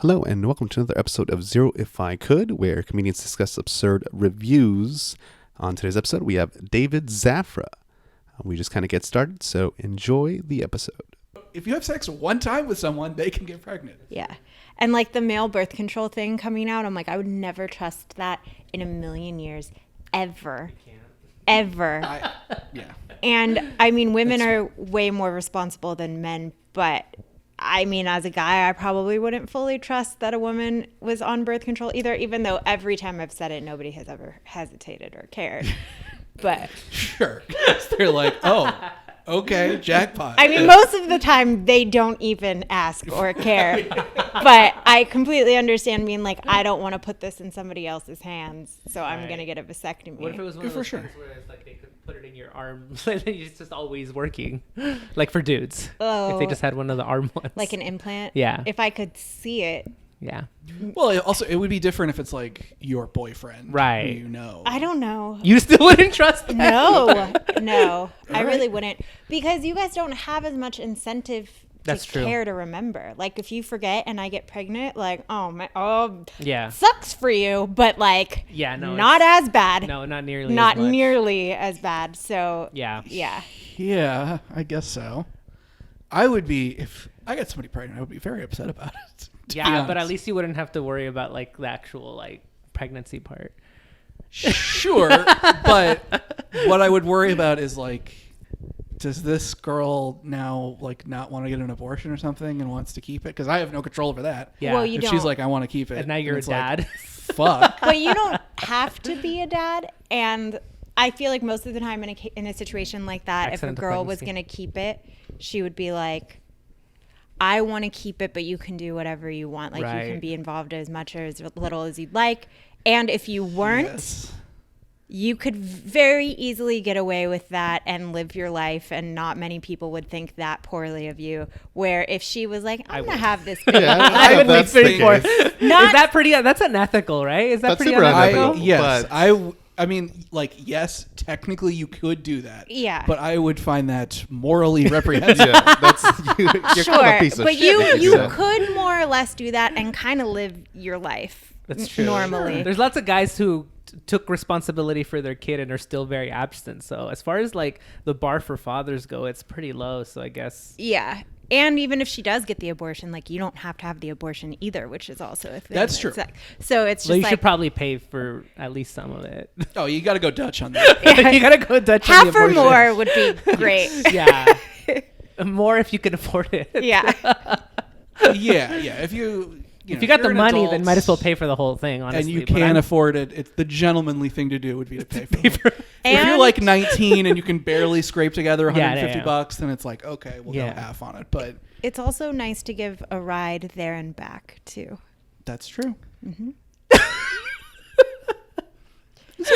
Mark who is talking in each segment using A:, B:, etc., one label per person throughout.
A: Hello and welcome to another episode of Zero If I Could, where comedians discuss absurd reviews. On today's episode, we have David Zafra. We just kind of get started, so enjoy the episode.
B: If you have sex one time with someone, they can get pregnant.
C: Yeah. And like the male birth control thing coming out, I'm like, I would never trust that in a million years. Ever. Ever.
B: Yeah.
C: And I mean, women are way more responsible than men, but I mean, as a guy, I probably wouldn't fully trust that a woman was on birth control either, even though every time I've said it, nobody has ever hesitated or cared. But
B: Sure. They're like, oh, okay, jackpot.
C: I mean, most of the time they don't even ask or care. But I completely understand being like, I don't want to put this in somebody else's hands, so I'm going to get a vasectomy.
D: What if it was one of those things where it's like they could put it in your arm and it's just always working? Like for dudes.
C: Oh.
D: If they just had one of the arm ones.
C: Like an implant?
D: Yeah.
C: If I could see it.
D: Yeah.
B: Well, it would be different if it's like your boyfriend.
D: Right.
B: Who you know.
C: I don't know.
D: You still wouldn't trust that?
C: No. I really wouldn't. Because you guys don't have as much incentive
D: That's
C: to
D: true.
C: care to remember. Like if you forget and I get pregnant, like,
D: Yeah.
C: sucks for you, but like,
D: Yeah, no,
C: not as bad.
D: No, not nearly
C: Not
D: as much.
C: nearly as bad. So
D: Yeah.
C: yeah.
B: Yeah, I guess so. I would be, if I got somebody pregnant, I would be very upset about it. to be
D: Yeah, but at
B: honest.
D: least you wouldn't have to worry about like the actual like pregnancy part.
B: Sure, but what I would worry about is like, does this girl now like not want to get an abortion or something and wants to keep it? Because I have no control over that.
D: Yeah.
C: Well, you
B: If
C: don't.
B: she's like, I want to keep it,
D: And now you're a
B: it's like,
D: dad.
B: fuck.
C: But you don't have to be a dad. And I feel like most of the time in a situation like that,
D: Accidental
C: if a girl was
D: pregnancy.
C: going to keep it, she would be like, I want to keep it, but you can do whatever you want. Like you
D: Right.
C: can be involved as much or as little as you'd like. And if you weren't,
B: Yes.
C: you could very easily get away with that and live your life. And not many people would think that poorly of you. Where if she was like, I'm going to have this baby.
A: I
D: would
A: that's
D: be
A: the
D: pretty
A: case.
C: Not
D: Is that pretty? That's unethical, right? Is that
A: That's
D: pretty
A: super
D: unethical?
A: unethical.
B: Yes,
A: but-
B: I mean, like, yes, technically you could do that.
C: Yeah.
B: But I would find that morally reprehensible.
A: Yeah, that's you're kind of
C: sure,
A: a piece of
C: but
A: shit
C: you
A: if
C: you
A: do that.
C: could more or less do that and kind of live your life.
D: That's true.
C: Normally.
D: There's lots of guys who took responsibility for their kid and are still very absent. So as far as like the bar for fathers go, it's pretty low. So I guess.
C: Yeah. And even if she does get the abortion, like you don't have to have the abortion either, which is also a thing.
B: That's true.
C: So it's just
D: Well, you
C: like
D: should probably pay for at least some of it.
B: Oh, you got to go Dutch on that.
D: You gotta go Dutch on
C: half
D: the
C: or
D: abortion.
C: more would be great.
D: Yeah, more if you can afford it.
C: Yeah.
B: yeah. If you
D: If you got the
B: you're an
D: money,
B: adult
D: then might as well pay for the whole thing. Honestly,
B: and you
D: But
B: can't
D: I'm-
B: afford it, it's the gentlemanly thing to do would be to pay for it. If
C: And-
B: you're like 19 and you can barely scrape together
D: Yeah,
B: 150
D: yeah.
B: bucks, then it's like, okay, we'll
D: Yeah.
B: go half on it. But
C: It's also nice to give a ride there and back too.
B: that's true.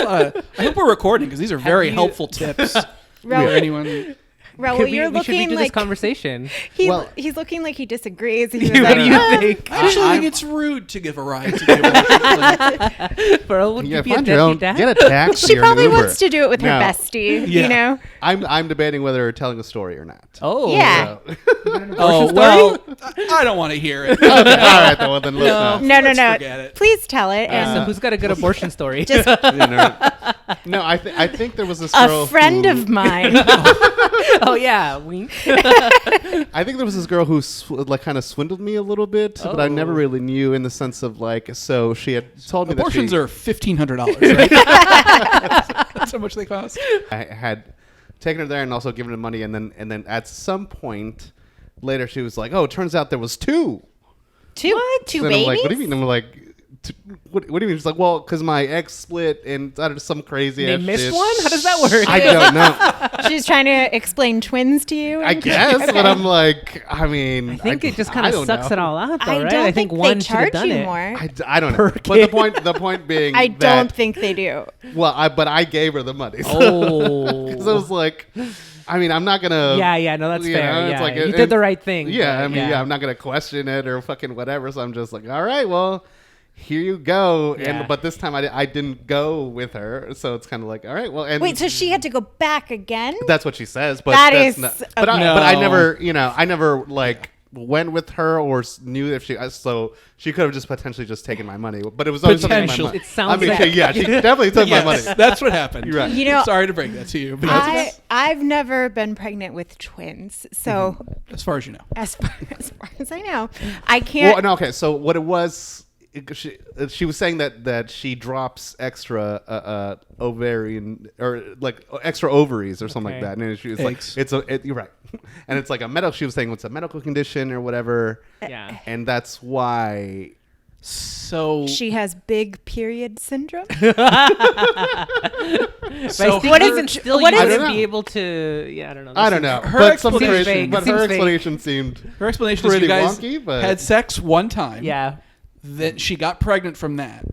B: I hope we're recording because these are very
D: you-
B: helpful tips for
C: Raul,
B: anyone.
C: Raul,
D: Could
C: you're
D: we should
C: looking
D: redo this
C: like
D: conversation.
C: he's looking like he disagrees. He was
D: What
C: like,
D: do you think?
B: I actually think it's rude to give a ride to the abortion clinic.
D: Bro, would
A: Yeah,
D: you be a
A: find your own.
D: deadbeat dad?
A: Get a taxi.
C: She
A: or an
C: probably
A: Uber.
C: wants to do it with her
A: No.
C: bestie,
B: Yeah.
C: you know?
A: I'm debating whether telling a story or not.
D: Oh,
C: Yeah.
A: So-
B: Oh, well, I don't want to hear it.
A: Okay, all right, then. Well, then let's not.
C: No.
B: Let's forget it.
C: Please tell it. And
D: So who's got a good abortion story?
C: just
A: You know. No, I think there was this girl.
C: a friend
A: who,
C: of mine.
D: Oh yeah, wink.
A: I think there was this girl who like kind of swindled me a little bit, but I never
D: Oh.
A: really knew in the sense of like. So she had told me
B: Abortions
A: that
B: are $1,500, right? That's how much they cost.
A: I had taken her there and also given her money, and then at some point later she was like, "Oh, it turns out there was two."
C: Two
A: Then
C: babies?
A: I'm like, "What do you mean?" I'm like, What do you mean? She's like, well, because my ex split and I don't know, some crazy
D: They
A: ass
D: missed
A: shit.
D: one? How does that work?
A: I don't know.
C: She's trying to explain twins to you.
A: I guess, but I'm like, I mean,
D: I think it just kind
A: I
D: of
A: don't
D: sucks
A: know.
D: it all out, though,
C: I
D: right?
C: don't
D: I think
C: they
D: one should have
C: charge
D: done
C: you
D: it.
C: more.
A: I don't know.
D: Per
A: But
D: kid.
A: the point being,
C: I
A: that,
C: don't think they do.
A: Well, but I gave her the money. So,
D: Oh.
A: 'cause I was like, I mean, I'm not gonna.
D: Yeah, no, that's
A: you
D: fair.
A: know, it's
D: Yeah,
A: like
D: you
A: it-
D: did the right thing.
A: Yeah,
D: but
A: I mean, yeah, I'm not gonna question it or fucking whatever. So I'm just like, all right, well, here you go.
D: Yeah.
A: But this time I didn't go with her, so it's kind of like, all right, well, and
C: Wait, so she had to go back again?
A: that's what she says. But
C: That
A: that's
C: is-
A: not, but
B: No.
A: I never, I never like went with her or knew if so she could have just potentially just taken my money, but it was always something in my
B: Potentially.
A: mind.
D: It sounds like
A: she definitely took my money.
B: Yes, that's what happened.
A: You're right.
C: You know,
B: Sorry to break that to you, but
C: I've never been pregnant with twins, so
B: as far as you know.
C: as far as I know, I can't.
A: Well, no, okay. So what it was, she was saying that she drops extra ovarian or like extra ovaries or something like
D: Okay.
A: that, and she was
B: Eggs.
A: like, you're right, and it's like a medical. She was saying it's a medical condition or whatever,
D: Yeah.
A: and that's why.
B: So
C: She has big period syndrome.
D: But I think
C: what is
D: even
C: it-
D: still,
C: what
D: you
C: is-
D: wouldn't
A: I don't
D: be
A: know.
D: able to. Yeah, I don't know.
A: I don't know,
B: her
A: but some
B: explanation-
A: explanation,
D: Seems
A: but
D: vague.
A: her
D: Seems vague.
A: explanation seemed
B: her explanation is
A: pretty
B: you guys
A: wonky, but
B: had sex one time.
D: Yeah.
B: Then she got pregnant from that.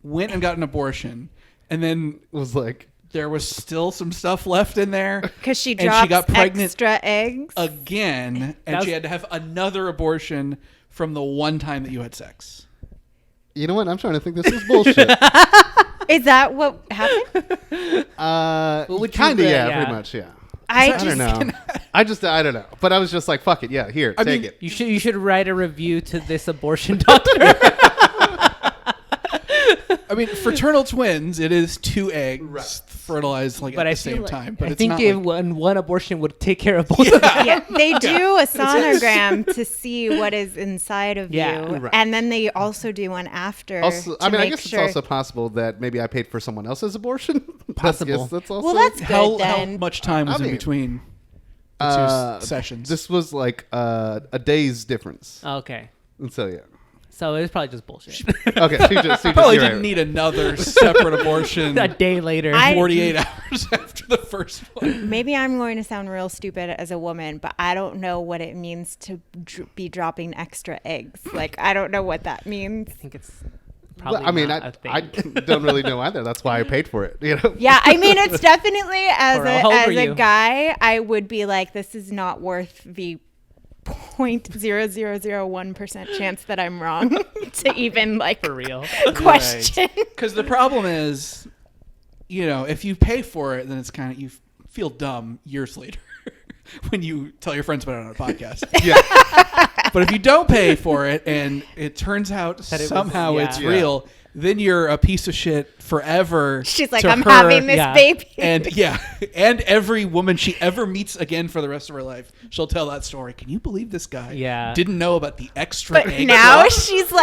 B: Went and got an abortion, and then
A: it was like
B: there was still some stuff left in there
C: Because she
B: And she
C: drops
B: got pregnant
C: extra eggs.
B: again, and
D: was-
B: she had to have another abortion from the one time that you had sex.
A: you know what? I'm trying to think. This is bullshit.
C: Is that what happened?
D: would you
A: Kind of,
D: say?
A: yeah,
D: Yeah.
A: pretty much, yeah.
C: I
A: I don't
C: just
A: know. I don't know. But I was just like, fuck it, yeah, here, take
B: mean,
A: it.
D: You should write a review to this abortion doctor.
B: I mean, fraternal twins, it is 2 eggs fertilized like
D: But
B: at
D: I
B: the
D: feel
B: same
D: like-
B: time. But
D: I
B: it's
D: think
B: not
D: if
B: like,
D: one abortion would take care of both of them.
C: yeah, they do a sonogram to see what is inside of
D: Yeah.
C: you,
A: Right.
C: and then they also do one after.
A: Also,
C: to
A: I mean, I
C: make
A: guess
C: sure.
A: it's also possible that maybe I paid for someone else's abortion.
D: Possible.
A: That's also.
C: Well, that's good
B: how
C: then.
B: much time was
A: I
B: in
A: mean,
B: between the two sessions?
A: This was like a day's difference.
D: Okay.
A: And so yeah.
D: So it was probably just bullshit.
A: Okay, she just
B: Probably
A: you're
B: didn't
A: right.
B: need another separate abortion
D: A day later.
B: 48 hours after the first one.
C: Maybe I'm going to sound real stupid as a woman, but I don't know what it means to be dropping extra eggs. Like, I don't know what that means.
D: I think it's
A: Well,
D: probably
A: I mean,
D: not a
A: I
D: thing.
A: don't really know either. That's why I paid for it. You know.
C: Yeah, I mean, it's definitely as
D: Or how old were
C: a
D: you?
C: guy, I would be like, this is not worth the 0.0001% chance that I'm wrong to even like
D: For real.
C: question.
B: Because the problem is, you know, if you pay for it, then it's kind of, you feel dumb years later when you tell your friends about it on a podcast.
A: Yeah.
B: But if you don't pay for it and it turns out
D: That it was-
B: somehow
D: yeah.
B: it's
A: Yeah.
B: real, then you're a piece of shit forever.
C: She's like,
B: to
C: I'm
B: her,
C: having this
D: yeah.
C: baby.
B: And yeah, and every woman she ever meets again for the rest of her life, she'll tell that story. Can you believe this guy?
D: Yeah.
B: Didn't know about the extra
C: But
B: egg
C: now
B: drop?
C: she's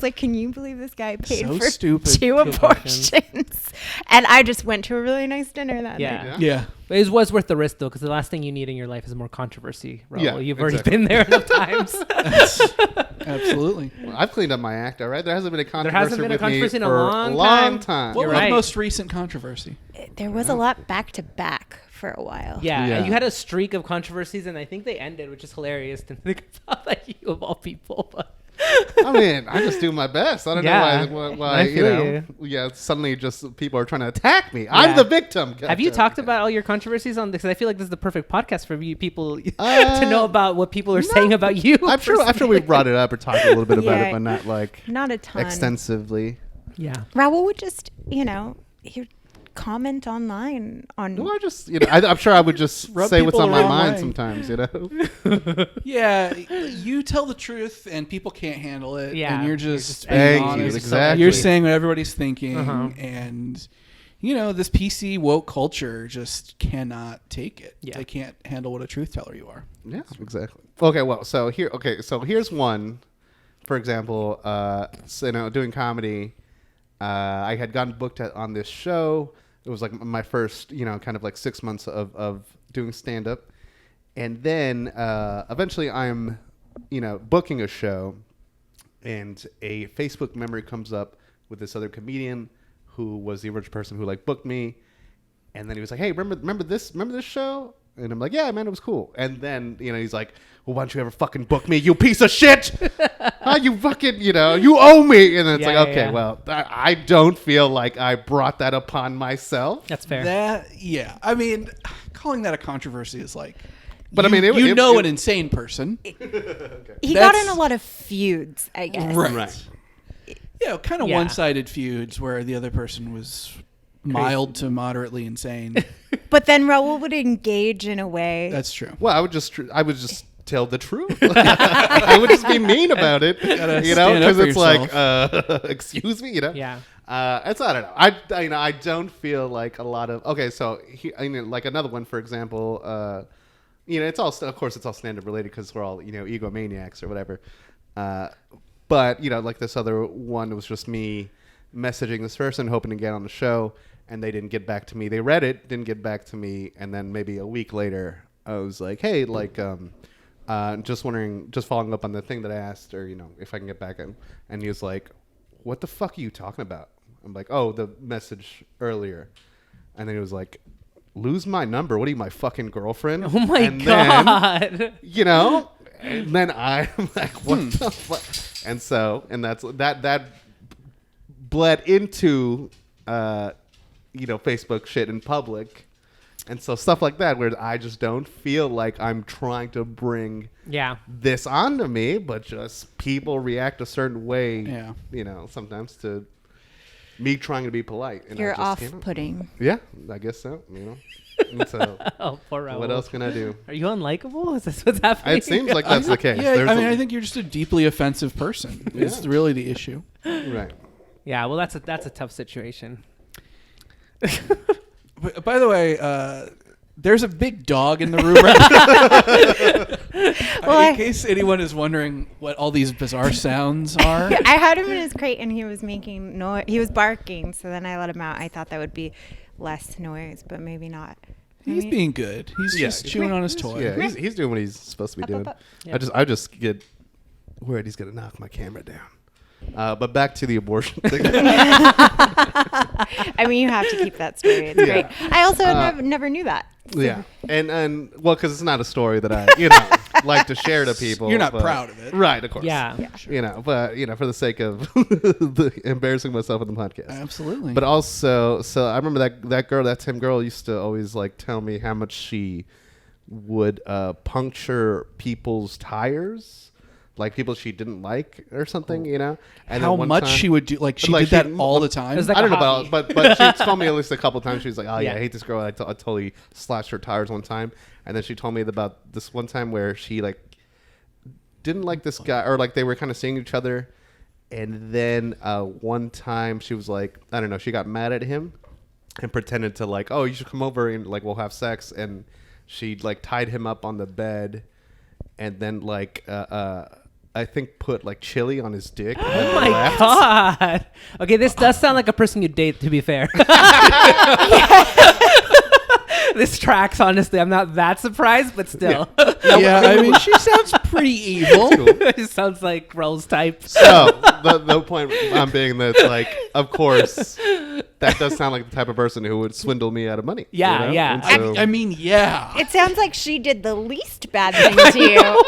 C: like, can you believe this guy paid
B: So
C: for
B: stupid.
C: 2
D: abortions.
C: abortions? And I just went to a really nice dinner that
D: Yeah.
C: night.
B: Yeah.
D: But it was worth the risk, though, because the last thing you need in your life is more controversy. Raul.
A: Yeah,
D: You've already
A: exactly.
D: been there enough times.
B: Absolutely.
A: Well, I've cleaned up my act, all right? There hasn't been a controversy
D: hasn't been a
A: with me
D: controversy in a
A: for
D: long time.
B: What
D: You're
B: was
D: right.
B: the most recent controversy?
C: There was a lot back to back for a while.
D: Yeah,
A: Yeah.
D: and you had a streak of controversies, and I think they ended, which is hilarious to think about, like, you of all people. But
A: I mean, I just do my best. I don't
D: Yeah.
A: know why
D: I
A: you
D: feel
A: know,
D: you.
A: yeah, suddenly just people are trying to attack me. I'm
D: Yeah.
A: the victim.
D: have you talked about all your controversies on this? Because I feel like this is the perfect podcast for you people to know about what people are saying about you.
A: I'm sure we brought it up or talked a little bit about
C: Yeah.
A: it, but not like
C: Not a ton.
A: extensively.
D: Yeah.
C: Raul would just, he'd comment online on.
A: No, I just, I'm sure I would just
B: Rub
A: say what's
B: people
A: on
B: the
A: my
B: wrong
A: mind
B: way.
A: sometimes,
B: Yeah, you tell the truth and people can't handle it.
D: Yeah.
B: And you're just being
A: Thank you,
B: honest.
A: exactly.
B: You're saying what everybody's thinking.
D: Uh-huh.
B: And, this PC woke culture just cannot take it.
D: Yeah.
B: They can't handle what a truth teller you are.
A: Yeah, exactly. Okay, well, so here's one. For example, doing comedy, I had gotten booked on this show. It was like my first, kind of like 6 months of doing stand up. And then eventually I'm, booking a show, and a Facebook memory comes up with this other comedian who was the original person who like booked me. And then he was like, "Hey, remember this show?" And I'm like, "Yeah, man, it was cool." And then, he's like, "Well, why don't you ever fucking book me, you piece of shit? You fucking, you owe me." And then it's
D: Yeah,
A: like,
D: yeah,
A: okay,
D: yeah.
A: well, I don't feel like I brought that upon myself.
D: That's fair.
B: I mean, calling that a controversy is like,
A: But I mean, it-
B: an insane person.
C: He got
B: That's-
C: in a lot of feuds, I guess.
A: Right.
B: Kind of
D: Yeah.
B: one-sided feuds where the other person was mild to moderately insane.
C: But then Raul would engage in a way.
B: That's true.
A: Well, I would just tell the truth. I would just be mean about it, because it's like, excuse me,
D: Yeah.
A: It's I don't know. I don't feel like a lot of So like another one, for example, it's all of course it's all standard related because we're all egomaniacs or whatever. But like this other one, it was just me messaging this person hoping to get on the show, and they didn't get back to me. They read it, didn't get back to me, and then maybe a week later, I was like, hey, like, just wondering, just following up on the thing that I asked, or if I can get back in. And he was like, what the fuck are you talking about? I'm like, oh, the message earlier. And then he was like, lose my number? What are you, my fucking girlfriend?
D: Oh my
A: God.
D: Then,
A: and then I'm like, what the fuck? And that's that bled into Facebook shit in public, and so stuff like that where I just don't feel like I'm trying to bring this onto me, but just people react a certain way, sometimes to me trying to be polite. And
C: You're off-putting.
A: Yeah, I guess so. And so,
D: poor Raul.
A: what else can I do?
D: Are you unlikable? Is this what's happening?
A: It seems like that's the case.
B: Yeah, I think you're just a deeply offensive person. It's really the issue.
A: Right.
D: Yeah, well, that's a tough situation.
B: By the way, there's a big dog in the room right now. In case anyone is wondering what all these bizarre sounds are.
C: I had him in his crate and he was making noise. He was barking, so then I let him out. I thought that would be less noise, but maybe not.
B: He's being good. He's just chewing on his toy.
A: Yeah, he's doing what he's supposed to be doing.
C: Up.
D: Yeah.
A: I just get worried he's gonna knock my camera down. But back to the abortion thing.
C: I mean, you have to keep that story. It's great. I also never knew that.
A: Yeah, and well, because it's not a story that I like to share to people.
B: You're not proud of it,
A: right? Of course.
D: Yeah.
A: But for the sake of embarrassing myself on the podcast.
B: Absolutely.
A: But also, so I remember that Tim girl used to always like tell me how much she would puncture people's tires. Like people she didn't like or something, And
B: how much she would do? Like she did that all the time.
D: Like
A: I don't know, but she told me at least a couple of times. She was like, "Oh yeah, I hate this girl. I totally slashed her tires one time." And then she told me about this one time where she like didn't like this guy, or like they were kind of seeing each other, and then one time she was like, I don't know, she got mad at him and pretended to like, "Oh, you should come over and like we'll have sex," and she like tied him up on the bed, and then like I think put like chili on his dick.
D: Oh my God. Okay, this does sound like a person you'd date, to be fair. This tracks, honestly. I'm not that surprised, but still.
B: Yeah, I mean, she sounds pretty evil.
D: It sounds like Rose type.
A: So the point I'm being that it's like, of course, that does sound like the type of person who would swindle me out of money.
D: Yeah, yeah.
A: And so,
B: I mean, yeah.
C: It sounds like she did the least bad thing to you.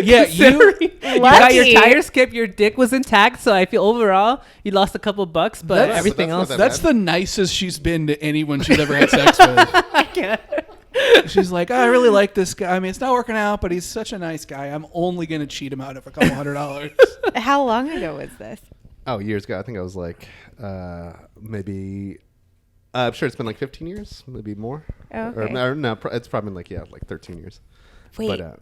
B: Yeah, you
D: got your tires skipped, your dick was intact, so I feel overall you lost a couple bucks, but
B: That's-
D: everything
A: that's
D: else.
A: not
B: that's the nicest she's been to anyone she's ever had sex with. She's like, I really like this guy. I mean, it's not working out, but he's such a nice guy. I'm only going to cheat him out of a couple $100.
C: How long ago was this?
A: Oh, years ago. I think I was like maybe. I'm sure it's been like 15 years, maybe more.
C: Oh, okay.
A: Or no, it's probably like 13 years.
C: Wait,
A: But,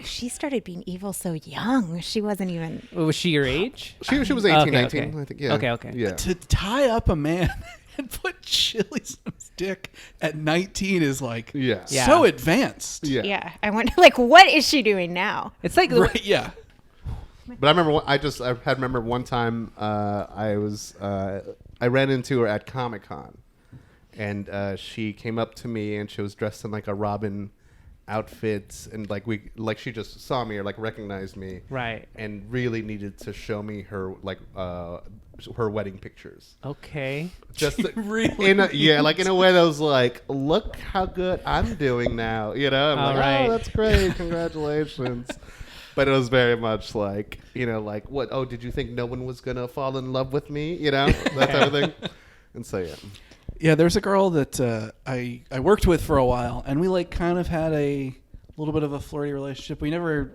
C: she started being evil so young. She wasn't even...
D: Was she your age?
A: she was 18,
D: Okay,
A: 19,
D: okay.
A: I think. Yeah.
D: Okay.
A: Yeah.
B: To tie up a man and put chilies on his dick at 19 is like
A: Yeah.
B: so advanced.
A: Yeah.
C: Yeah. I wonder, like, what is she doing now?
D: It's like
B: Right, yeah.
A: But I remember I remember one time I ran into her at Comic-Con, and she came up to me and she was dressed in like a Robin outfit, and like she just saw me or like recognized me,
D: right.
A: and really needed to show me her like her wedding pictures.
D: Okay.
A: Just
B: Really?
A: in a way that was like, look how good I'm doing now. I'm
D: All
A: like,
D: right.
A: oh, that's great, congratulations. But it was very much like, like, what? Oh, did you think no one was gonna fall in love with me? That type of thing. And so yeah.
B: Yeah, there's a girl that I worked with for a while, and we like kind of had a little bit of a flirty relationship. We never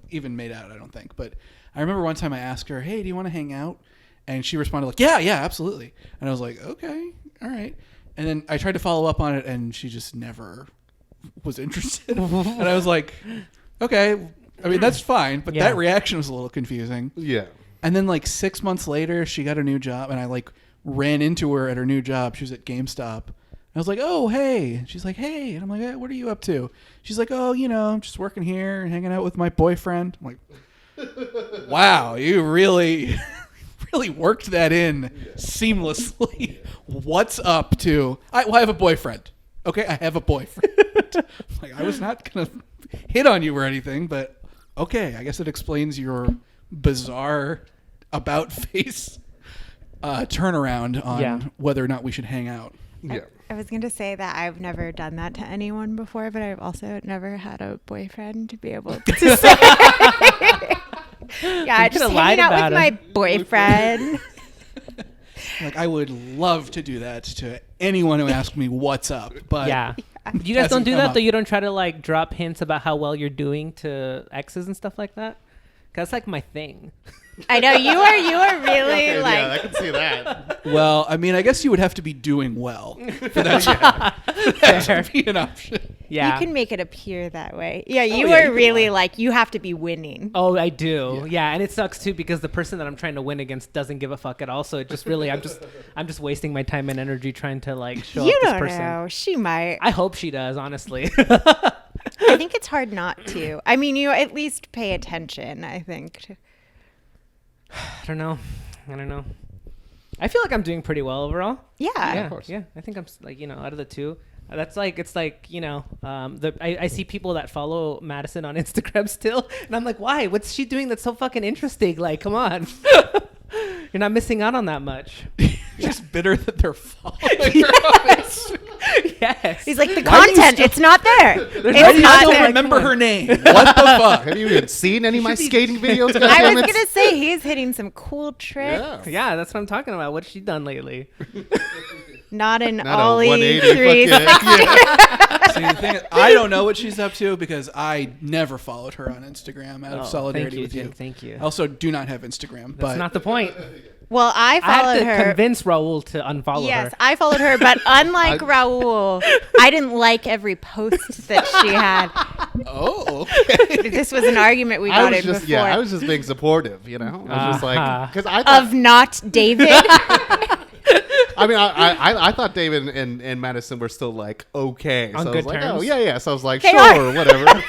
B: even made out, I don't think. But I remember one time I asked her, "Hey, do you want to hang out?" And she responded like, "Yeah, absolutely." And I was like, "Okay, all right." And then I tried to follow up on it, and she just never was interested. And I was like, Okay. I mean, that's fine, but
D: Yeah.
B: that reaction was a little confusing.
A: Yeah.
B: And then like 6 months later, she got a new job, and I like ran into her at her new job. She was at GameStop. I was like, "Oh, hey." And she's like, "Hey." And I'm like, hey, "What are you up to?" She's like, "Oh, I'm just working here, hanging out with my boyfriend." I'm like, "Wow, you really really worked that in seamlessly." What's up to? I have a boyfriend. Okay, I have a boyfriend. Like, I was not going to hit on you or anything, but okay, I guess it explains your bizarre about face turnaround on whether or not we should hang out.
A: Yeah.
C: I was going to say that I've never done that to anyone before, but I've also never had a boyfriend to be able to say. Yeah, just hanging out with my boyfriend.
B: Like, I would love to do that to anyone who asks me what's up, but
D: You guys don't do
B: hasn't
D: that
B: come
D: though?
B: up.
D: You don't try to like drop hints about how well you're doing to exes and stuff like that? 'Cause that's like my thing.
C: I know you are really
A: Yeah, I
C: like.
A: can see that.
B: Well, I mean, I guess you would have to be doing well for that to be an option.
D: Yeah.
C: You can make it appear that way. Yeah, you
B: yeah, you
C: are
B: can
C: really
B: lie.
C: like you have to be winning.
D: Oh, I do. Yeah, and it sucks too because the person that I'm trying to win against doesn't give a fuck at all. So it just really, I'm just wasting my time and energy trying to like show
C: You
D: up this
C: don't
D: person.
C: know. She might.
D: I hope she does, honestly.
C: I think it's hard not to. I mean, you at least pay attention, I think.
D: I don't know. I feel like I'm doing pretty well overall.
C: Yeah.
D: Yeah,
A: course.
D: yeah. I think I'm like, out of the two, that's like, it's like, I see people that follow Madison on Instagram still, and I'm like, why? What's she doing that's so fucking interesting? Like, come on. You're not missing out on that much.
B: Just bitter that they're following her on Instagram.
D: Yes.
C: He's like, the
B: Why do you
C: content,
B: still-
C: it's not there.
B: Why do
C: It's
B: you
C: not
B: still
C: there.
B: remember her name? What the fuck?
A: Have you even seen any of my skating videos?
C: I
A: goddammit?
C: was going to say, he's hitting some cool tricks.
A: Yeah.
D: Yeah, that's what I'm talking about. What's she done lately?
C: Not an
A: Not a
C: Ollie
A: 180.
C: 360.
B: See, the thing is, I don't know what she's up to because I never followed her on Instagram out of solidarity with you.
D: Thank you.
B: I also do not have Instagram,
D: That's
B: but
D: not the point.
C: Well, I
D: I had
C: followed
D: to
C: her.
D: convince Raul to unfollow
C: Yes,
D: her.
C: I followed her, but unlike Raul, I didn't like every post that she had.
B: oh,
C: This was an argument we
A: I
C: got
A: was
C: in
A: just
C: before.
A: I was just being supportive, I was just
D: Uh-huh.
A: like because I thought,
C: of not David.
A: I mean I thought David and Madison were still like okay,
D: On
A: so I
D: good
A: was like
D: terms?
A: oh yeah, so I was like
C: They
A: sure
C: are.
A: whatever.
D: I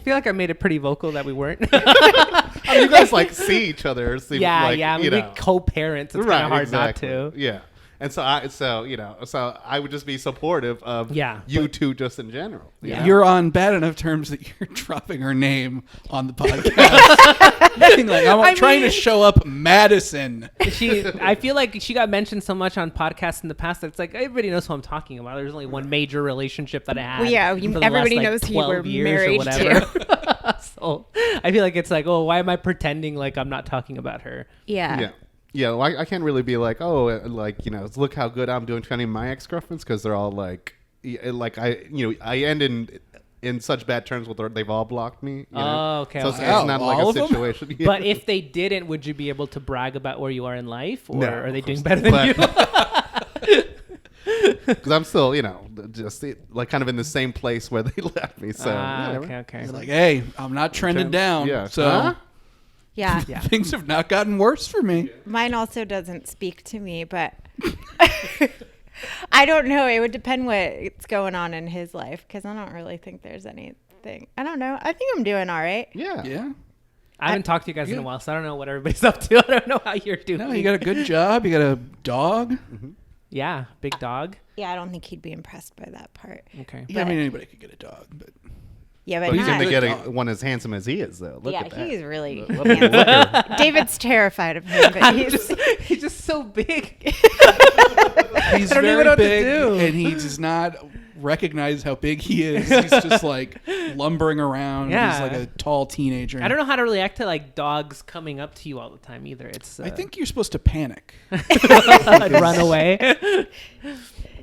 D: feel like I made it pretty vocal that we weren't.
A: I mean, you guys like see each other, seem
D: yeah,
A: like,
D: yeah. I mean, we co-parents. It's kind of hard
A: exactly.
D: not to.
A: Yeah. And so I would just be supportive of you two just in general. you know?
B: you're on bad enough terms that you're dropping her name on the podcast. Being like, I'm trying to show up Madison.
D: I feel like she got mentioned so much on podcasts in the past that it's like everybody knows who I'm talking about. There's only one major relationship that I had.
C: Well, yeah,
D: for the
C: everybody
D: last,
C: knows who you
D: 12
C: were
D: years or
C: married
D: whatever.
C: to.
D: So I feel like it's like, oh, why am I pretending like I'm not talking about her?
C: Yeah.
A: Yeah, well, I can't really be like, oh, look how good I'm doing to any of my ex-girlfriends because they're all like I end in such bad terms with her, they've all blocked me. You know?
D: Oh, okay.
A: So
D: okay.
A: it's not like
B: all
A: a
B: of them?
A: situation. Yeah.
D: But if they didn't, would you be able to brag about where you are in life, or
A: No,
D: are they
A: of
D: doing
A: course
D: better
A: not.
D: than you?
A: Because I'm still, just like kind of in the same place where they left me. So whatever.
D: Okay.
B: You're like, hey, I'm not trending down.
A: Yeah.
B: So
A: Huh?
C: Yeah.
D: Yeah.
B: things have not gotten worse for me.
C: Mine also doesn't speak to me, but I don't know. It would depend what's going on in his life because I don't really think there's anything. I don't know. I think I'm doing all right.
A: Yeah.
B: Yeah.
D: I haven't talked to you guys in
B: Yeah.
D: a while, so I don't know what everybody's up to. I don't know how you're doing.
B: No, you got a good job. You got a dog.
D: Yeah, big dog.
C: Yeah, I don't think he'd be impressed by that part.
D: Okay.
B: Yeah, I mean, anybody could get a dog, but
C: Yeah,
A: But
C: but
A: he's
C: not.
A: into
B: Good
A: getting
B: dog.
A: one as handsome as he is, though. Look
C: Yeah,
A: at that.
C: he's really
A: Look at- look at-
C: David's terrified of him, but
D: He's just so big.
B: he's
D: I don't even know
B: very
D: what to
B: big,
D: do.
B: and he does not recognize how big he is. He's just like lumbering around.
D: Yeah.
B: He's like a tall teenager.
D: I don't know how to react to like dogs coming up to you all the time either. It's
B: I think you're supposed to panic.
D: I'd run away.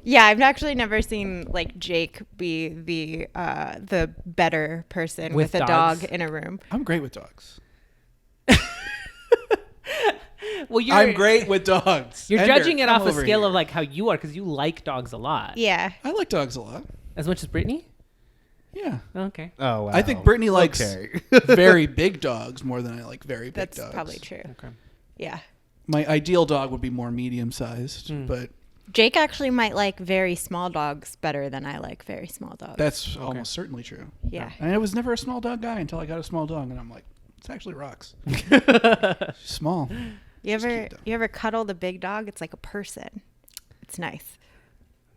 C: yeah, I've actually never seen like Jake be the better person
D: With
C: with a
D: dogs?
C: dog in a room.
B: I'm great with dogs.
D: Well,
B: I'm great with dogs.
D: You're
B: Ender,
D: judging it
B: come
D: off a
B: over
D: scale
B: here.
D: of like how you are because you like dogs a lot.
C: Yeah,
B: I like dogs a lot.
D: As much as Brittany.
B: Yeah.
D: Okay.
A: Oh, wow.
B: I think Brittany likes
A: Okay.
B: very big dogs more than I like very big
C: That's
B: dogs.
C: probably true.
D: Okay.
C: Yeah.
B: My ideal dog would be more medium-sized, but
C: Jake actually might like very small dogs better than I like very small dogs.
B: that's almost certainly true.
C: Yeah.
B: And I was never a small dog guy until I got a small dog, and I'm like, it's actually rocks. She's small.
C: You
B: She's
C: ever
B: cute, though.
C: you ever cuddle the big dog? It's like a person. It's nice.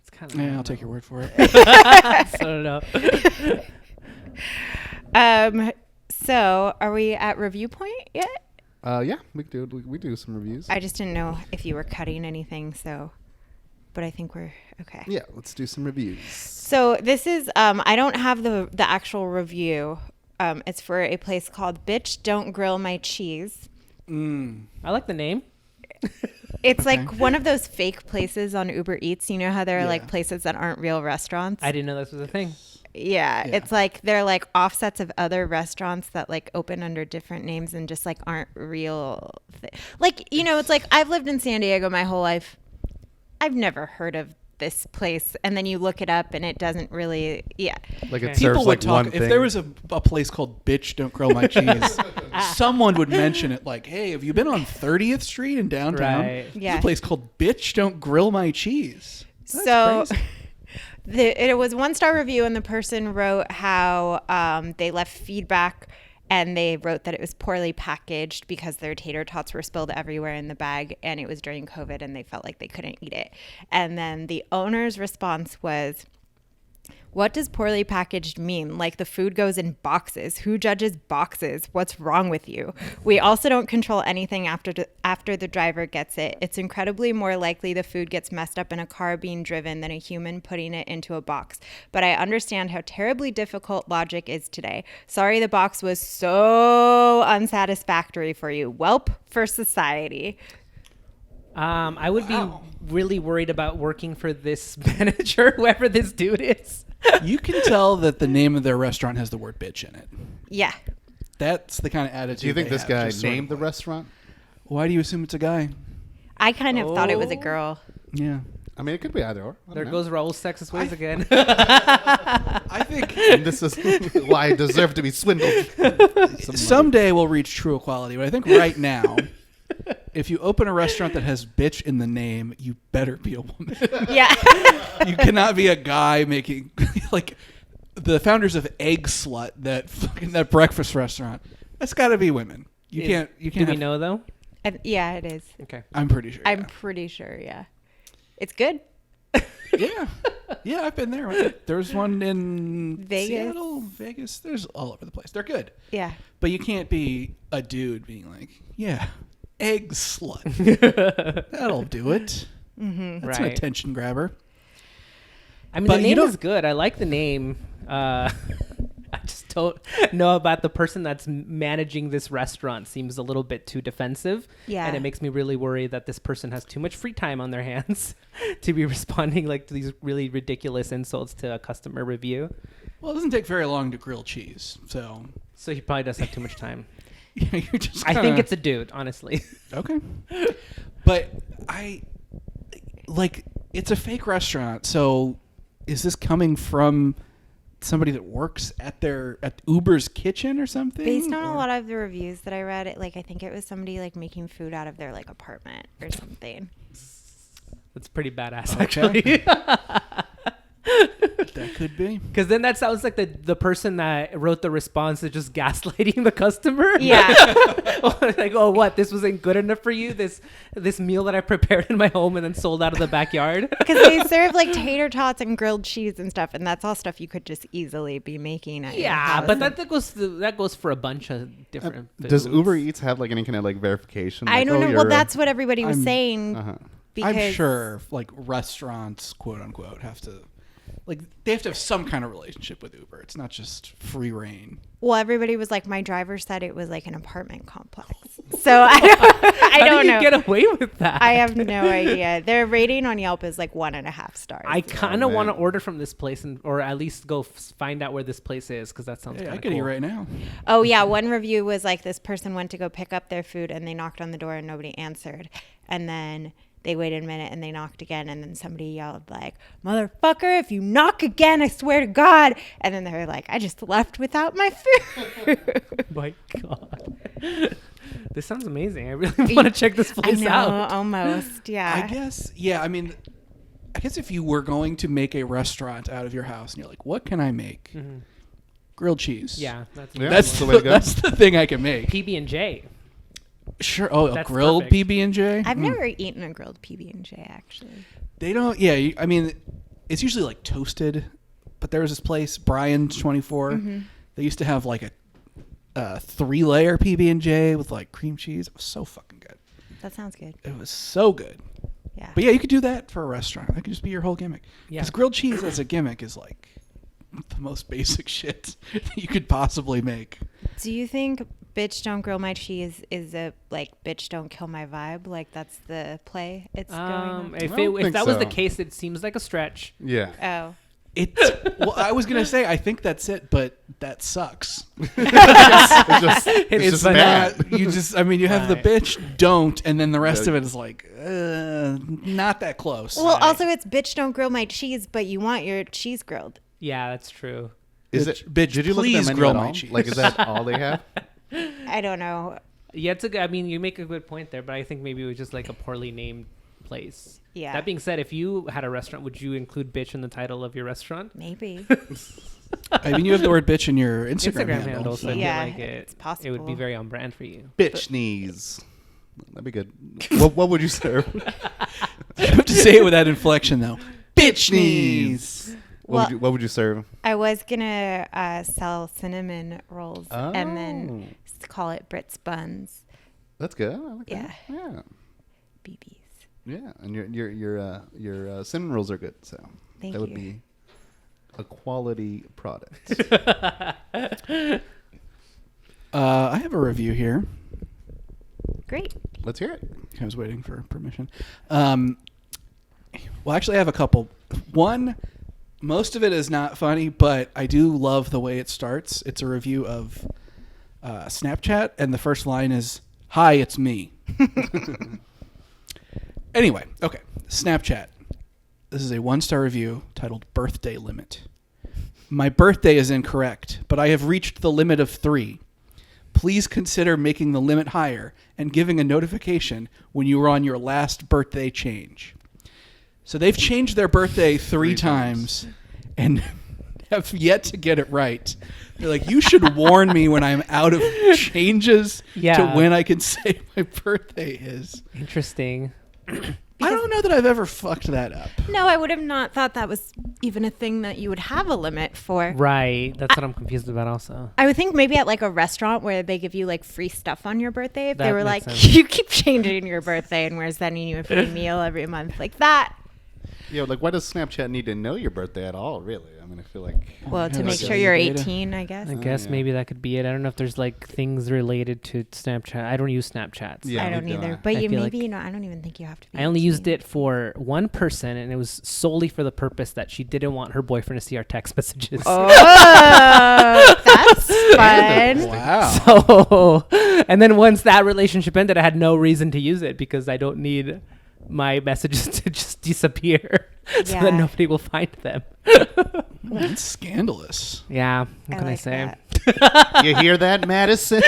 D: It's kind of.
B: Yeah, I'll take your word for it.
D: I don't know.
C: So are we at review point yet?
A: Yeah, we do some reviews.
C: I just didn't know if you were cutting anything, but I think we're okay.
A: Yeah, let's do some reviews.
C: So this is I don't have the actual review. It's for a place called Bitch Don't Grill My Cheese.
D: I like the name.
C: It's like one of those fake places on Uber Eats. You know how there are
B: Yeah.
C: like places that aren't real restaurants?
D: I didn't know this was a thing.
C: Yeah,
B: Yeah.
C: it's like they're like offsets of other restaurants that like open under different names and just like aren't real. Like, you know, it's like I've lived in San Diego my whole life. I've never heard of this place, and then you look it up and it doesn't really. Yeah,
A: Like it
D: Okay.
A: serves
B: People
A: like
B: would talk
A: one
B: if
A: thing.
B: there was a place called "Bitch Don't Grill My Cheese." Someone would mention it, like, "Hey, have you been on 30th Street in downtown?
D: Right.
B: There's
C: Yeah.
B: a place called "Bitch Don't Grill My Cheese." That's
C: so
B: crazy.
C: it was 1-star review, and the person wrote how they left feedback. And they wrote that it was poorly packaged because their tater tots were spilled everywhere in the bag, and it was during COVID and they felt like they couldn't eat it. And then the owner's response was, "What does poorly packaged mean? Like the food goes in boxes. Who judges boxes? What's wrong with you? We also don't control anything after the driver gets it. It's incredibly more likely the food gets messed up in a car being driven than a human putting it into a box. But I understand how terribly difficult logic is today. Sorry the box was so unsatisfactory for you. Welp for society."
D: I would be really worried about working for this manager, whoever this dude is.
B: You can tell that the name of their restaurant has the word "bitch" in it.
C: Yeah.
B: That's the kind of attitude.
A: Do you think
B: they
A: this
B: have,
A: guy
B: just sort of
A: named the
B: like,
A: restaurant?
B: Why do you assume it's a guy?
C: I kind of thought it was a girl.
B: Yeah,
A: I mean, it could be either or. I
D: There
A: don't know.
D: goes Raul's sexist ways again.
B: I think
A: And this is why I deserve to be swindled.
B: someday we'll reach true equality. But I think right now, if you open a restaurant that has "bitch" in the name, you better be a woman.
C: Yeah.
B: You cannot be a guy making like the founders of Egg Slut, that breakfast restaurant. That's got to be women. You can't. You
D: Do
B: can't.
D: we
B: have-
D: know though?
C: Yeah, it is.
D: Okay.
B: I'm pretty sure.
C: I'm
B: yeah.
C: pretty sure, yeah. It's good.
B: Yeah, yeah, I've been there. There's one in
C: Vegas.
B: Seattle, Vegas. There's all over the place. They're good,
C: Yeah.
B: but you can't be a dude being like, "Yeah, egg slut." That'll do it. That's an
D: Right.
B: attention grabber.
D: I mean,
B: But
D: the
B: you
D: name
B: don't-
D: is good. I like the name. I just don't know about the person that's managing this restaurant. Seems a little bit too defensive.
C: Yeah.
D: And it makes me really worry that this person has too much free time on their hands to be responding like to these really ridiculous insults to a customer review.
B: Well, it doesn't take very long to grill cheese, so
D: So he probably does have too much time.
B: yeah, you're just.
D: I think
B: kinda-
D: it's a dude, honestly.
B: okay. But I like it's a fake restaurant, so is this coming from somebody that works at Uber's kitchen or something?
C: Based on
B: Or-
C: a lot of the reviews that I read, I think it was somebody like making food out of their like apartment or something.
D: That's pretty badass,
B: Okay.
D: actually.
B: That could be.
D: Because then that sounds like the person that wrote the response is just gaslighting the customer.
C: Yeah.
D: Like, oh, what? This wasn't good enough for you? This meal that I prepared in my home and then sold out of the backyard?
C: Because they serve like tater tots and grilled cheese and stuff, and that's all stuff you could just easily be making at your
D: Yeah,
C: house.
D: but that goes for a bunch of different
A: Does
D: foods.
A: Uber Eats have like any kind of like verification?
C: I
A: Like,
C: don't
A: oh,
C: know.
A: you're
C: Well,
A: a-
C: that's what everybody was
B: I'm-
C: saying.
A: Uh-huh.
C: Because
B: I'm sure like restaurants, quote unquote, have to they have to have some kind of relationship with Uber. It's not just free reign.
C: Well, everybody was like, my driver said it was like an apartment complex. So I don't
D: How
C: know.
D: do you get away with that?
C: I have no idea. Their rating on Yelp is like 1.5 stars.
D: I kind of
A: man.
D: want to order from this place or at least go find out where this place is because that sounds
B: Hey,
D: kind
B: I
D: of
B: could
D: cool.
B: eat right now.
C: Oh yeah, one review was like this person went to go pick up their food and they knocked on the door and nobody answered. And then They waited a minute and they knocked again, and then somebody yelled like, "Motherfucker, if you knock again, I swear to God." And then they were like, "I just left without my food."
D: My God. This sounds amazing. I really want to check this
C: I
D: place
C: know,
D: out.
C: almost, yeah.
B: I guess, yeah, I mean, I guess if you were going to make a restaurant out of your house and you're like, what can I make? Grilled cheese.
D: Yeah, that's
B: That's
A: the way to go.
B: That's the thing I can make.
D: PB&J.
B: Sure. Oh, a
D: That's
B: grilled
D: perfect.
B: PB&J?
C: I've never eaten a grilled PB&J, actually.
B: They don't, yeah, I mean, it's usually like toasted, but there was this place, Brian's 24. They used to have like a 3-layer PB&J with like cream cheese. It was so fucking good.
C: That sounds good.
B: It was so good.
C: Yeah.
B: But yeah, you could do that for a restaurant. That could just be your whole gimmick.
D: Yeah.
B: Because grilled cheese as a gimmick is like the most basic shit that you could possibly make.
C: Do you think "Bitch Don't Grill My Cheese" is a like "Bitch Don't Kill My Vibe"? Like that's the play it's going on?
D: If
A: I don't
D: if
A: think
D: that was the
A: so.
D: case, it seems like a stretch.
A: Yeah.
C: Oh.
B: Well, I was gonna say I think that's it, but that sucks.
A: It's just
D: banana.
A: bad.
B: You just, I mean, you have the
D: Right.
B: bitch, don't, and then the rest
A: Yeah.
B: of it is like, not that close.
C: Well, also it's "Bitch Don't Grill My Cheese," but you want your cheese grilled.
D: Yeah, that's true.
A: Is
B: Bitch-
A: it?
B: bitch,
A: Did you look at
B: please
A: their menu
B: grill
A: at
B: my
A: all?
B: cheese.
A: Like, is that all they have?
C: I don't know.
D: Yeah, it's a good. I mean, you make a good point there, but I think maybe it was just like a poorly named place.
C: Yeah.
D: That being said, if you had a restaurant, would you include "bitch" in the title of your restaurant?
C: Maybe.
B: I mean, you have the word bitch in your Instagram,
D: Instagram
B: handle.
D: handle, so I
B: so-
D: feel
C: Yeah,
D: like
C: it's
D: it would be
C: possible.
D: very on brand for you.
A: Bitch knees. That'd be good. What would you serve?
B: You have to say it with that inflection, though. Bitch knees.
C: Well-
A: What would you serve?
C: I was gonna sell cinnamon rolls and
A: Oh.
C: then call it Brits buns.
A: That's good. I like
C: Yeah.
A: that. Yeah.
C: BBs.
A: Yeah, and your cinnamon rolls are good, so
C: Thank
A: that would
C: you.
A: be a quality product.
B: I have a review here.
C: Great.
A: Let's hear it.
B: I was waiting for permission. Well, actually, I have a couple. One, most of it is not funny, but I do love the way it starts. It's a review of Snapchat, and the first line is, "Hi, it's me." Anyway, okay. Snapchat. This is a 1-star review titled "Birthday Limit." My birthday is incorrect, but I have reached the limit of 3. Please consider making the limit higher and giving a notification when you are on your last birthday change. So they've changed their birthday 3 times and have yet to get it right. They're like, you should warn me when I'm out of changes to
D: Yeah.
B: when I can say my birthday is.
D: Interesting.
B: I don't know that I've ever fucked that up.
C: No, I would have not thought that was even a thing that you would have a limit for.
D: Right. That's what I'm confused about also.
C: I would think maybe at like a restaurant where they give you like free stuff on your birthday. If they
D: That
C: were like,
D: makes sense.
C: you keep changing your birthday and we're sending you a free meal every month. Like that.
A: Yeah, like why does Snapchat need to know your birthday at all? Really? I mean, I feel like.
C: Well, to
B: Yeah,
C: make
B: that's
C: sure
B: good
C: you're
B: data.
C: 18, I guess.
D: I guess
A: yeah.
D: maybe that could be it. I don't know if there's like things related to Snapchat. I don't use Snapchat.
A: Yeah,
C: I don't
A: neither do
C: either.
A: I.
C: But
D: I
C: you
D: feel
C: maybe,
D: like-
C: you know, I don't even think you have to be
D: I only used
C: 18.
D: it for one person, and it was solely for the purpose that she didn't want her boyfriend to see our text messages.
C: Oh, that's fun.
B: Wow.
D: So, and then once that relationship ended, I had no reason to use it because I don't need my messages to just disappear so
C: Yeah.
D: that nobody will find them.
B: That's scandalous.
D: Yeah, what can I
C: like
D: say?
C: that.
A: You hear that, Madison?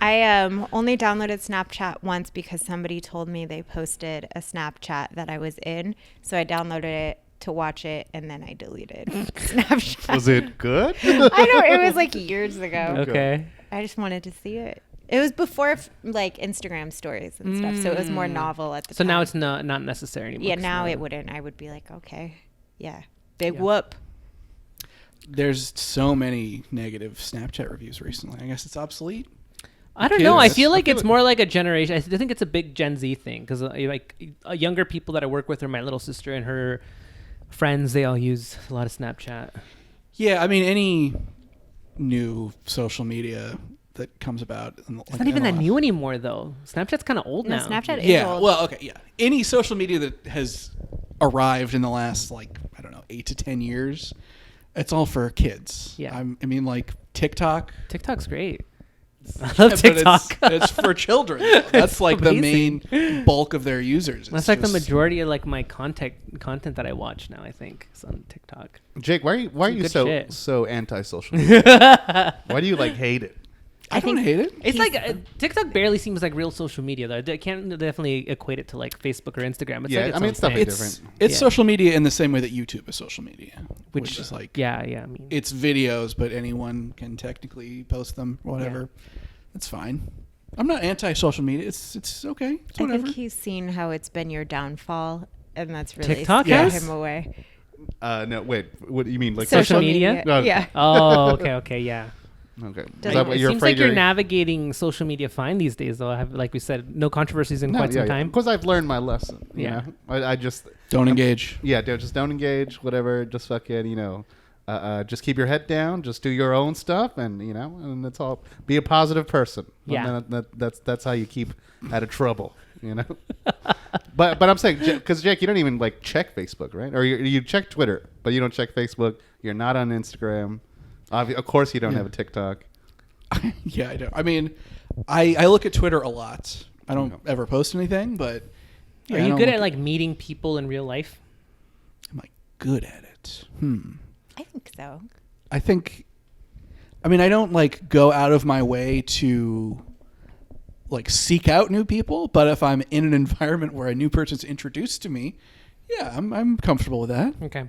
C: I only downloaded Snapchat once because somebody told me they posted a Snapchat that I was in. So I downloaded it to watch it and then I deleted Snapchat.
A: Was it good?
C: I know, it was like years ago.
D: Okay.
C: I just wanted to see it. It was before like Instagram stories and stuff, so it was more novel at the
D: So
C: time.
D: now it's not necessary anymore.
C: yeah.
D: 'cause
C: Now it wouldn't. I would be like, okay, yeah, big
D: Yeah.
C: whoop.
B: There's so many negative Snapchat reviews recently. I guess it's obsolete.
D: I don't know. I
B: Kids.
D: feel like
A: I feel
D: it's more like a generation. I think it's a big Gen Z thing because like younger people that I work with are my little sister and her friends. They all use a lot of Snapchat.
B: Yeah, I mean, any new social media that comes about.
D: It's not even that new anymore, though. Snapchat's kind of old
C: No,
D: now.
C: Snapchat is
B: Yeah,
C: old.
B: well, okay, yeah. Any social media that has arrived in the last, like, I don't know, 8 to 10 years, it's all for kids.
D: Yeah.
B: I mean, like, TikTok.
D: TikTok's great. I love
B: But
D: TikTok.
B: it's for children. Though. That's like the
D: amazing.
B: main bulk of their users.
D: That's
B: It's
D: like the
B: just-
D: majority of like my content that I watch now. I think is on TikTok.
A: Jake, why are you
D: good
A: so
D: shit.
A: so anti-social media? Why do you like hate it?
B: I don't hate it.
D: It's like TikTok barely seems like real social media though. I can't definitely equate it to like Facebook or Instagram. It's
A: Yeah,
D: like its
A: I mean,
D: own
A: it's definitely
D: thing.
A: different.
B: It's
D: Yeah.
B: social media in the same way that YouTube is social media, which is like
D: yeah. I mean,
B: it's videos, but anyone can technically post them. Whatever, it's fine. I'm not anti-social media. It's okay. It's
C: I
B: whatever.
C: think he's seen how it's been your downfall, and that's really
D: TikTok
C: scared
D: has?
C: him away.
A: No, wait. What do you mean? Like
D: Social media?
A: Oh,
C: Yeah.
D: oh, okay, yeah.
A: Okay. Is
C: Doesn't-
A: that what
D: It
A: you're
D: seems
A: afraid
D: like you're
A: you're
D: navigating social media fine these days, though. I have, like we said, no controversies in quite some time.
A: Because I've learned my lesson. You
D: Yeah.
A: know? I just
B: Don't engage.
A: Yeah, just don't engage. Whatever. Just fucking just keep your head down. Just do your own stuff, and and that's all. Be a positive person.
D: Yeah.
A: And that's how you keep out of trouble. But I'm saying, because Jake, you don't even like check Facebook, right? Or you check Twitter, but you don't check Facebook. You're not on Instagram. Of course, you don't have a TikTok.
B: Yeah, I do. I mean, I look at Twitter a lot. I don't ever post anything, but
D: Are
B: I
D: you
B: don't
D: good
B: look
D: at like meeting people in real life?
B: Am I good at it?
C: I think so.
B: I think. I mean, I don't like go out of my way to like seek out new people, but if I'm in an environment where a new person's introduced to me, yeah, I'm comfortable with that.
D: Okay.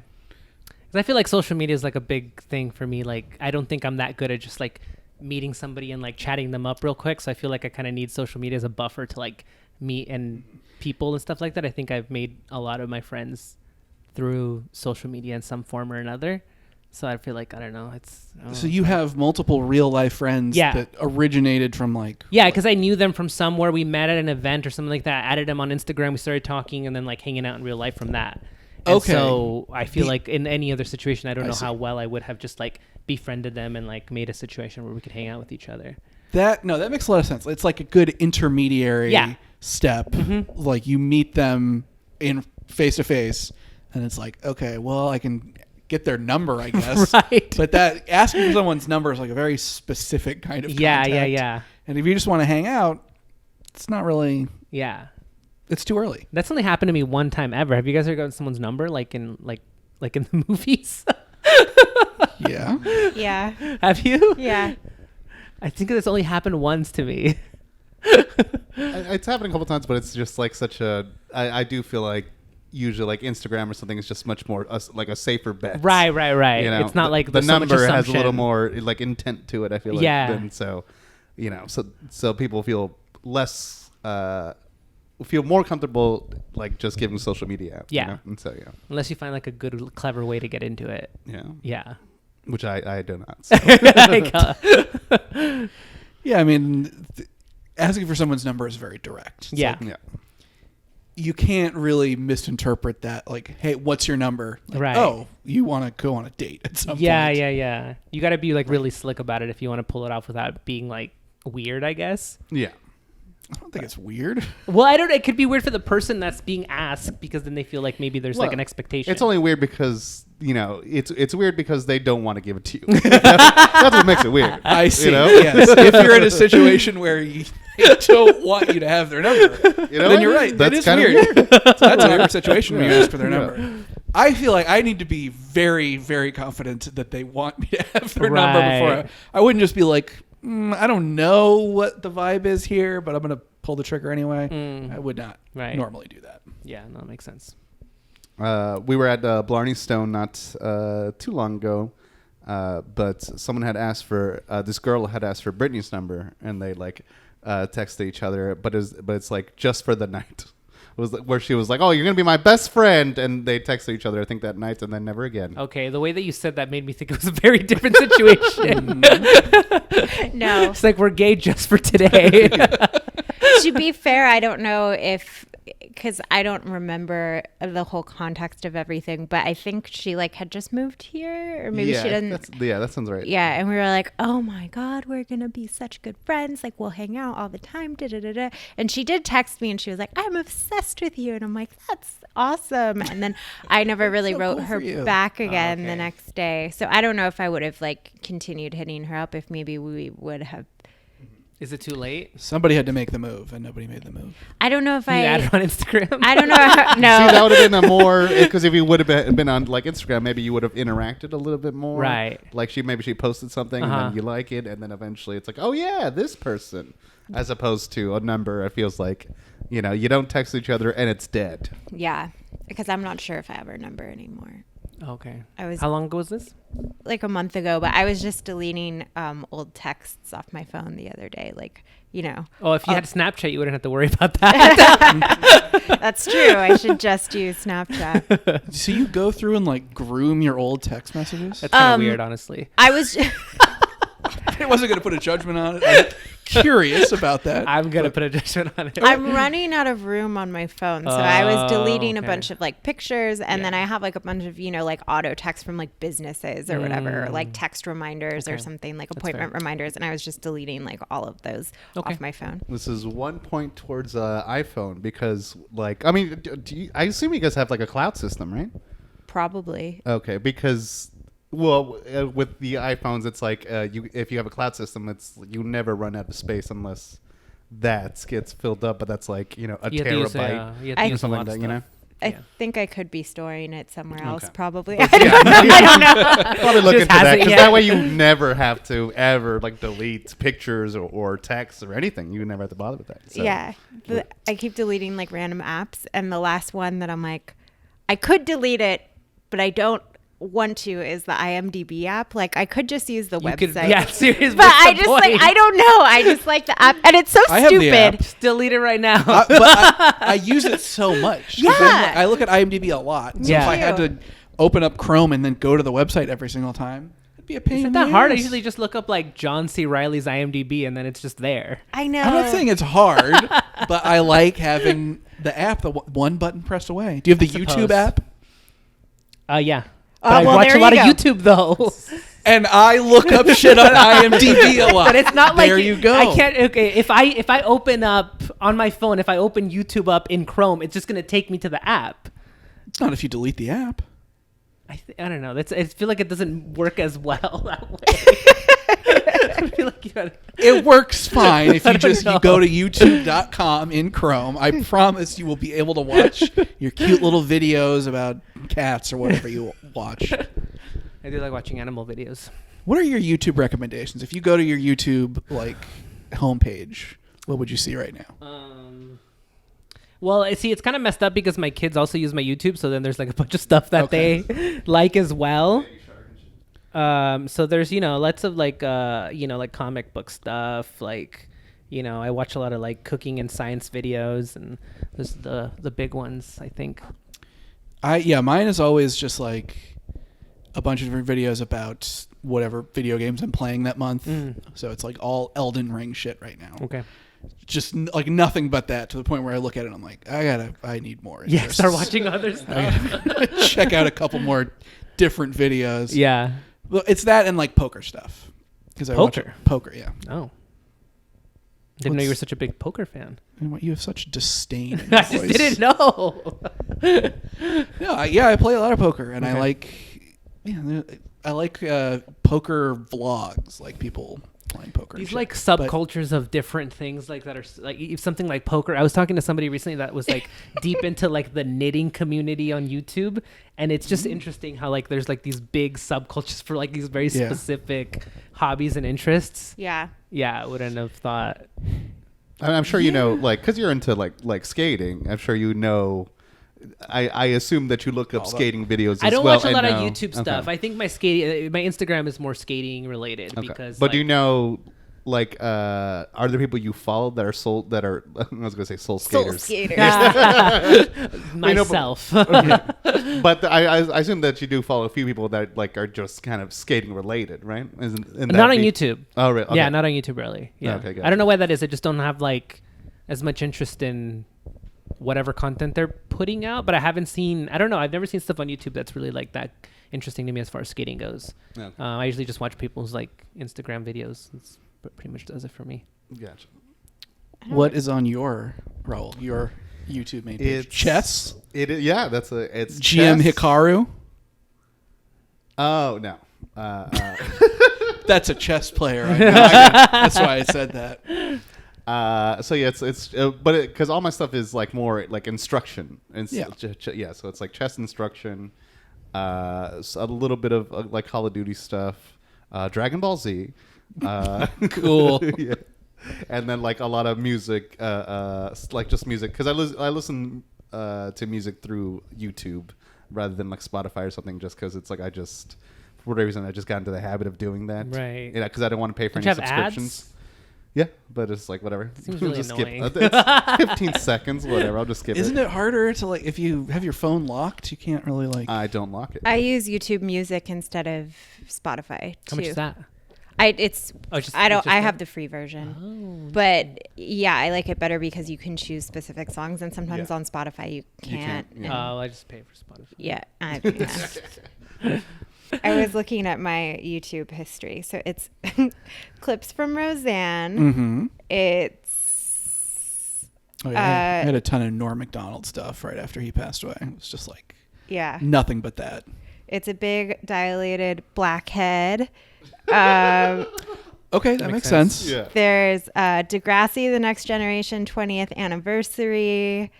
D: Because I feel like social media is like a big thing for me. Like, I don't think I'm that good at just like meeting somebody and like chatting them up real quick. So I feel like I kind of need social media as a buffer to like meet and people and stuff like that. I think I've made a lot of my friends through social media in some form or another. So I feel like, I don't know.
B: So you have multiple real life friends
D: Yeah.
B: that originated from like
D: Yeah, because I knew them from somewhere. We met at an event or something like that. I added them on Instagram. We started talking and then like hanging out in real life from that. And
B: Okay.
D: so I feel like in any other situation, I don't know
B: see.
D: how well I would have just like befriended them and like made a situation where we could hang out with each other.
B: that. No, that makes a lot of sense. It's like a good intermediary
D: Yeah.
B: step. Like you meet them in face to face, and it's like, okay, well, I can get their number, I guess.
D: Right.
B: But that asking for someone's number is like a very specific kind of
D: Yeah,
B: contact.
D: yeah.
B: And if you just want to hang out, it's not really.
D: Yeah.
B: It's too early.
D: That's only happened to me one time ever. Have you guys ever gotten someone's number like in the movies?
B: Yeah.
C: Yeah.
D: Have you?
C: Yeah.
D: I think that's only happened once to me.
A: It's happened a couple times, but it's just like such a. I do feel like usually like Instagram or something is just much more like a safer bet.
D: Right. It's not like
A: the
D: there's so much
A: number has a
D: assumption.
A: little more like intent to it. I feel like.
D: Yeah.
A: Than so, so people feel less. Feel more comfortable like just giving social media out.
D: Yeah.
A: And so
D: Unless you find like a good, clever way to get into it.
A: yeah.
D: Yeah.
A: Which I do not. So.
D: Like,
B: Yeah. I mean, asking for someone's number is very direct. It's
D: yeah.
B: like,
A: Yeah.
B: you can't really misinterpret that. Like, hey, what's your number? Like,
D: Right.
B: Oh, you want to go on a date at some point.
D: Yeah. You got to be like really slick about it if you want to pull it off without being like weird, I guess.
A: Yeah.
B: I don't think it's weird.
D: Well, I don't. It could be weird for the person that's being asked because then they feel like maybe there's like
A: Well,
D: an expectation.
A: It's only weird because it's weird because they don't want to give it to you. That's what makes it weird.
B: I see.
A: You know?
B: Yes. If you're in a situation where they don't want you to have their number, then you're right. That is
A: kinda
B: weird. That's an awkward situation when you ask for their
A: Yeah.
B: number. I feel like I need to be very, very confident that they want me to have their number before
D: Right.
B: I wouldn't just be like, I don't know what the vibe is here, but I'm going to pull the trigger anyway. I would not normally do that.
D: Yeah, no, that makes sense.
A: We were at Blarney Stone not too long ago, but someone had asked for this girl had asked for Brittany's number, and they like texted each other, but it's like just for the night. It was where she was like, "Oh, you're gonna be my best friend," and they texted each other, I think that night, and then never again.
D: Okay, the way that you said that made me think it was a very different situation.
C: No.
D: It's like we're gay just for today.
C: To be fair, I don't know if, because I don't remember the whole context of everything, but I think she like had just moved here, or maybe
A: yeah,
C: she didn't.
A: that sounds right.
C: Yeah, and we were like, oh my God, we're going to be such good friends. Like, we'll hang out all the time. Da-da-da-da. And she did text me and she was like, I'm obsessed with you. And I'm like, that's awesome. And then I never really
B: So
C: wrote
B: cool
C: her
B: for you.
C: back again the
A: okay.
C: next day. So I don't know if I would have like continued hitting her up if maybe we would have
D: Is it too late?
B: Somebody had to make the move, and nobody made the move.
C: I don't know if
D: You add it on Instagram.
C: I don't know. No.
A: See, that would have been a more because if you would have been on like Instagram, maybe you would have interacted a little bit more.
D: Right.
A: Like she posted something and then you like it, and then eventually it's like, oh yeah, this person, as opposed to a number. It feels like, you don't text each other and it's dead.
C: Yeah, because I'm not sure if I have her number anymore.
D: Okay.
C: How
D: long ago was this?
C: Like a month ago, but I was just deleting old texts off my phone the other day. Like,
D: Oh, if you had Snapchat, you wouldn't have to worry about that.
C: That's true. I should just use Snapchat.
B: So you go through and like groom your old text messages?
D: That's kind of weird, honestly.
C: I was.
B: I wasn't going to put a judgment on it. I'm curious about that.
D: I'm going to put a judgment on it.
C: I'm running out of room on my phone. So I was deleting a
D: okay.
C: bunch of like pictures, and then I have like a bunch of, like auto text from like businesses or whatever, or, like text reminders or something, like appointment reminders. And I was just deleting like all of those off my phone.
A: This is 1 point towards iPhone because, like, I mean, I assume you guys have like a cloud system, right?
C: Probably.
A: Okay, because. Well, with the iPhones, it's like if you have a cloud system, you never run out of space unless that gets filled up. But that's like a terabyte or something like that.
C: I think I could be storing it somewhere else,
A: Okay.
C: probably. I don't know.
A: Probably look
D: Just
A: into
D: has
A: that
D: it,
A: because
D: yeah.
A: that way you never have to ever like delete pictures or texts or anything. You never have to bother with that. So.
C: Yeah. I keep deleting like random apps, and the last one that I'm like, I could delete it, but I don't want to is the IMDb app. Like I could just use the website.
D: Serious.
C: But I just like, I don't know. I just like the app, and it's so
B: I have the app.
C: stupid.
D: Just delete it right now.
B: But I use it so much.
C: Yeah.
B: I look at IMDb a lot. So
D: Yeah.
B: if I had to open up Chrome and then go to the website every single time, it'd be a pain.
D: Isn't
B: in
D: that
B: the
D: hard? I
B: ass.
D: usually just look up like John C. Reilly's IMDb and then it's just there.
C: I know.
B: I'm not saying it's hard, but I like having the app, the one button pressed away. Do you have the YouTube app?
D: Yeah. But I
C: well,
D: watch
C: there
D: a lot
C: you
D: of
C: go.
D: YouTube though.
B: And I look up shit on IMDb a lot.
D: But it's not like
B: there you go.
D: I can't. Okay, if I open up on my phone, if I open YouTube up in Chrome, it's just gonna take me to the app.
B: It's not if you delete the app.
D: I don't know. I feel like it doesn't work as well that way. I feel like you gotta,
B: It works fine if
D: I
B: you
D: don't know.
B: go to youtube.com in Chrome. I promise you will be able to watch your cute little videos about cats or whatever you watch.
D: I do like watching animal videos.
B: What are your YouTube recommendations? If you go to your YouTube like homepage, what would you see right now?
D: Well, see, it's kind of messed up because my kids also use my YouTube, so then there's like a bunch of stuff that they like as well. So there's lots of like like comic book stuff, like I watch a lot of like cooking and science videos, and there's the big ones, I think.
B: Mine is always just like a bunch of different videos about whatever video games I'm playing that month. So it's like all Elden Ring shit right now.
D: Okay.
B: Just like nothing but that, to the point where I look at it and I'm like, I need more interest.
D: Yeah, start watching other stuff.
B: Check out a couple more different videos.
D: Yeah.
B: Well, it's that and like poker stuff. Because I watch
D: Poker?
B: poker, yeah.
D: Oh. Didn't know you were such a big poker fan.
B: And what, you have such disdain in your
D: I just
B: voice.
D: didn't know.
B: No, I play a lot of poker, and
D: Okay.
B: I like poker vlogs, like people playing poker. and
D: These
B: shit.
D: like subcultures of different things like that are like if something like poker. I was talking to somebody recently that was like deep into like the knitting community on YouTube, and it's just interesting how like there's like these big subcultures for like these very specific hobbies and interests.
C: Yeah.
D: Yeah, I wouldn't have thought.
A: I'm sure like because you're into like skating. I'm sure I assume that you look up skating videos as well.
D: I don't watch a
A: and
D: lot of
A: know-
D: YouTube stuff.
A: Okay.
D: I think my Instagram is more skating related because.
A: But do you know, like, are there people you follow that are I was gonna say soul skaters?
C: Soul skater.
D: myself?
A: But I assume that you do follow a few people that like are just kind of skating related, right?
D: Not on YouTube.
A: Oh, really? Okay.
D: Yeah, not on YouTube really. Yeah.
A: Okay, gotcha.
D: I don't know why that is. I just don't have like as much interest in whatever content they're putting out, but I haven't seen. I don't know. I've never seen stuff on YouTube that's really like that interesting to me as far as skating goes.
A: Yeah.
D: I usually just watch people's like Instagram videos. It's pretty much does it for me.
A: Gotcha.
B: What is on your YouTube main page?
A: It's
B: Chess?
A: Yeah, it's
B: GM
A: chess.
B: Hikaru?
A: Oh no.
B: That's a chess player. That's why I said that.
A: So yeah, but because all my stuff is like more like instruction and
B: Yeah.
A: So it's like chess instruction, a little bit of like Call of Duty stuff, Dragon Ball Z,
B: Cool.
A: yeah. And then like a lot of music, like just music because I listen to music through YouTube rather than like Spotify or something, just because it's like for whatever reason I just got into the habit of doing that,
D: Right.
A: Yeah, because I don't want to pay for
D: Don't you
A: any
D: have
A: subscriptions.
D: ads?
A: Yeah, but it's like whatever.
D: Seems really
A: Just
D: annoying.
A: It's 15 seconds, whatever. I'll just skip
B: Isn't
A: it.
B: it harder to like if you have your phone locked, you can't really like.
A: I don't lock it.
C: I use YouTube Music instead of Spotify too.
D: How much is that?
C: I have the free version. But yeah, I like it better because you can choose specific songs, and sometimes
A: Yeah.
C: on Spotify you can't.
A: yeah.
D: Oh, I just pay for Spotify.
C: Yeah. I was looking at my YouTube history. So it's clips from Roseanne.
B: Mm-hmm.
C: It's
B: Oh, yeah, I had a ton of Norm Macdonald stuff right after he passed away. It was just like nothing but that.
C: It's a big dilated black head.
B: Okay, that makes sense.
A: Yeah.
C: There's Degrassi, The Next Generation 20th Anniversary.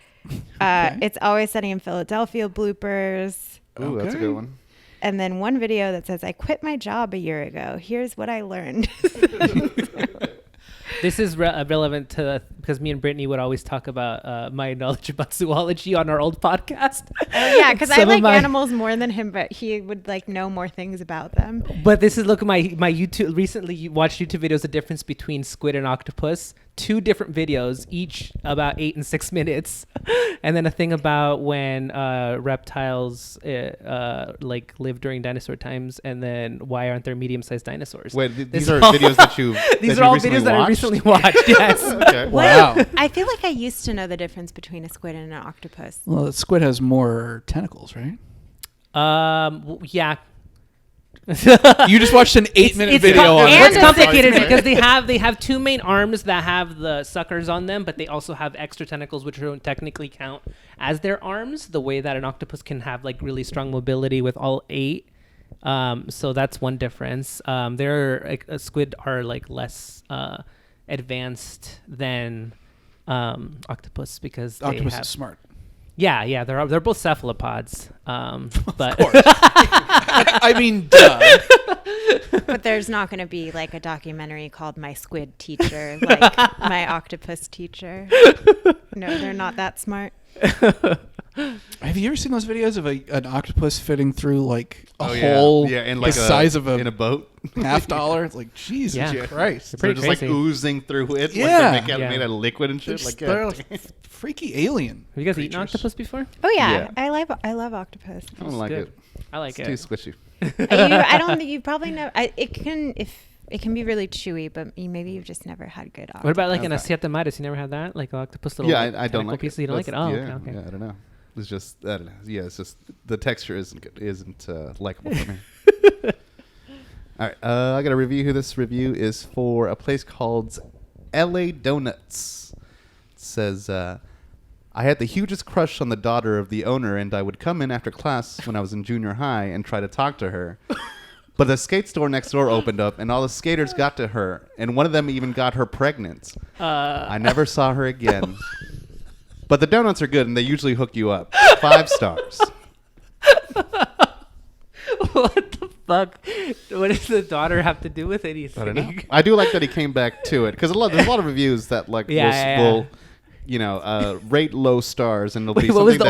C: It's Always Sunny in Philadelphia bloopers.
A: Ooh, that's a good one.
C: And then one video that says, I quit my job a year ago. Here's what I learned.
D: This is relevant to because me and Brittany would always talk about my knowledge about zoology on our old podcast.
C: Yeah, because I
D: Some of
C: like
D: my-
C: animals more than him, but he would like know more things about them.
D: But this is look at my YouTube recently watched YouTube videos. The difference between Squid and Octopus. 2 different videos, each about 8 and 6 minutes, and then a thing about when reptiles like live during dinosaur times, and then why aren't there medium-sized dinosaurs?
A: Wait,
D: This
A: these
D: is
A: are
D: all-
A: videos that you
D: These
A: that
D: are
A: you
D: all
A: recently
D: videos that I
A: watched?
D: recently watched. Yes.
A: Okay.
B: Wow.
C: I feel like I used to know the difference between a squid and an octopus.
B: Well, the squid has more tentacles, right?
D: Yeah.
B: You just watched an 8-minute video
D: com-
B: on
C: and
D: What's
C: a
D: complicated
C: six-minute.
D: because they have 2 main arms that have the suckers on them, but they also have extra tentacles which don't technically count as their arms. The way that an octopus can have like really strong mobility with all 8. So that's one difference. Squid are like less advanced than octopus because they
B: Octopus
D: have
B: is smart.
D: yeah they're both cephalopods. But
B: I mean, duh.
C: But there's not going to be like a documentary called My Squid Teacher, like My Octopus Teacher. No, they're not that smart.
B: Have you ever seen those videos of an octopus fitting through like a
A: yeah.
B: hole
A: Yeah, in
B: the
A: like
B: size of
A: in a
B: a
A: boat.
B: $50? It's like, Jesus
D: Yeah.
B: Christ.
A: They're
D: pretty
A: just like
D: crazy.
A: oozing through it.
B: Yeah.
A: Like they're
D: Yeah.
A: made out of liquid and
B: They're,
A: shit.
B: just,
A: Like,
B: they're
A: yeah.
B: like freaky alien.
D: have you guys eaten
B: creatures.
D: octopus before?
C: Oh yeah,
A: Yeah.
C: I love octopus.
A: I don't like
D: good.
A: it.
D: I like
A: It's
D: it.
A: too squishy.
C: I don't think you probably know. It can be really chewy, but maybe you've just never had good octopus.
D: What about like an
B: Okay.
D: asiata maris? You never had that? Like octopus little
A: Yeah,
D: like,
A: I don't
D: tentacle
A: like
D: pieces?
A: it.
D: You don't like it? Oh,
A: Yeah,
D: okay.
A: yeah, I don't know. It's just, I don't know. Yeah, it's just the texture isn't likable for me. All right, I got a review here. This review is for a place called LA Donuts. It says, I had the hugest crush on the daughter of the owner, and I would come in after class when I was in junior high and try to talk to her. But the skate store next door opened up, and all the skaters got to her, and one of them even got her pregnant. I never saw her again. But the donuts are good, and they usually hook you up. 5 stars.
D: What the fuck? What does the daughter have to do with anything?
A: I don't know. I do like that he came back to it because there's a lot of reviews that like will rate low stars and it'll be
D: Wait, what was
A: something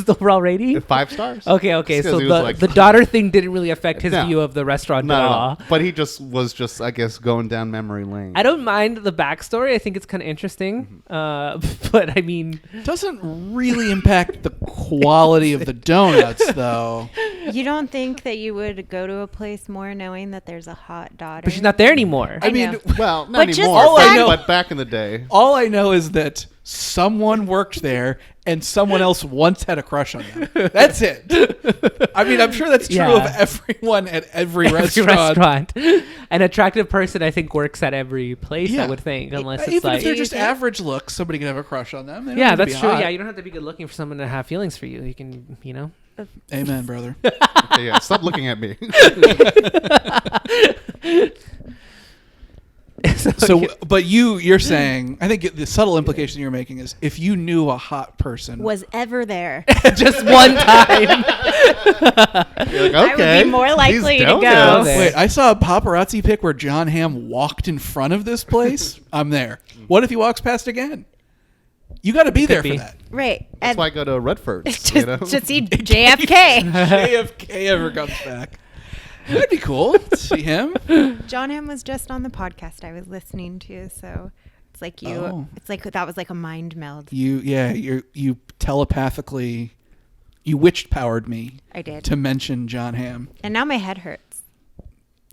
D: the overall rating?
A: 5 stars.
D: Okay.
A: Just 'cause
D: So
A: he was like-
D: the daughter thing didn't really affect his
A: No.
D: view of the restaurant
A: Not
D: at
A: at
D: all.
A: all. But he was I guess going down memory lane.
D: I don't mind the backstory. I think it's kind of interesting. But I mean,
B: Doesn't really impact the quality of the donuts, though.
C: You don't think that you would go to a place more knowing that there's a hot daughter?
D: but she's not there anymore.
B: I mean,
C: know.
A: Well, not
C: But just
A: anymore.
B: all I know-
A: But back in the day.
B: all I know is that someone worked there and someone else once had a crush on them. That's it. I mean, I'm sure that's true
D: Yeah.
B: of everyone at every
D: Every
B: restaurant.
D: An attractive person, I think, works at every place.
B: Yeah.
D: I would think, unless it's
B: Even
D: like,
B: if they're
C: Do you
B: just
C: think-
B: average looks, somebody can have a crush on them. They don't
D: yeah,
B: have to
D: that's
B: be
D: true.
B: hot.
D: Yeah, you don't have to be good looking for someone to have feelings for you. You can,
B: Amen, brother.
A: Okay, yeah, stop looking at me.
B: So, but you're saying, I think the subtle implication you're making is if you knew a hot person
C: Was ever there.
D: Just one time.
A: You're like,
C: I would be more likely to
A: donuts.
C: go.
D: there.
B: Wait, I saw a paparazzi pic where John Hamm walked in front of this place. I'm there. What if he walks past again? You got to be there
D: be.
B: for that.
C: Right.
A: That's
C: And
A: why I go to Redford.
C: just
A: You know?
C: to see JFK.
B: JFK ever comes back. That'd be cool to see him.
C: John Hamm was just on the podcast I was listening to, so it's like you.
B: Oh.
C: It's like that was like a mind meld.
B: You telepathically, you witch powered me
C: I did,
B: to mention John Hamm.
C: and now my head hurts.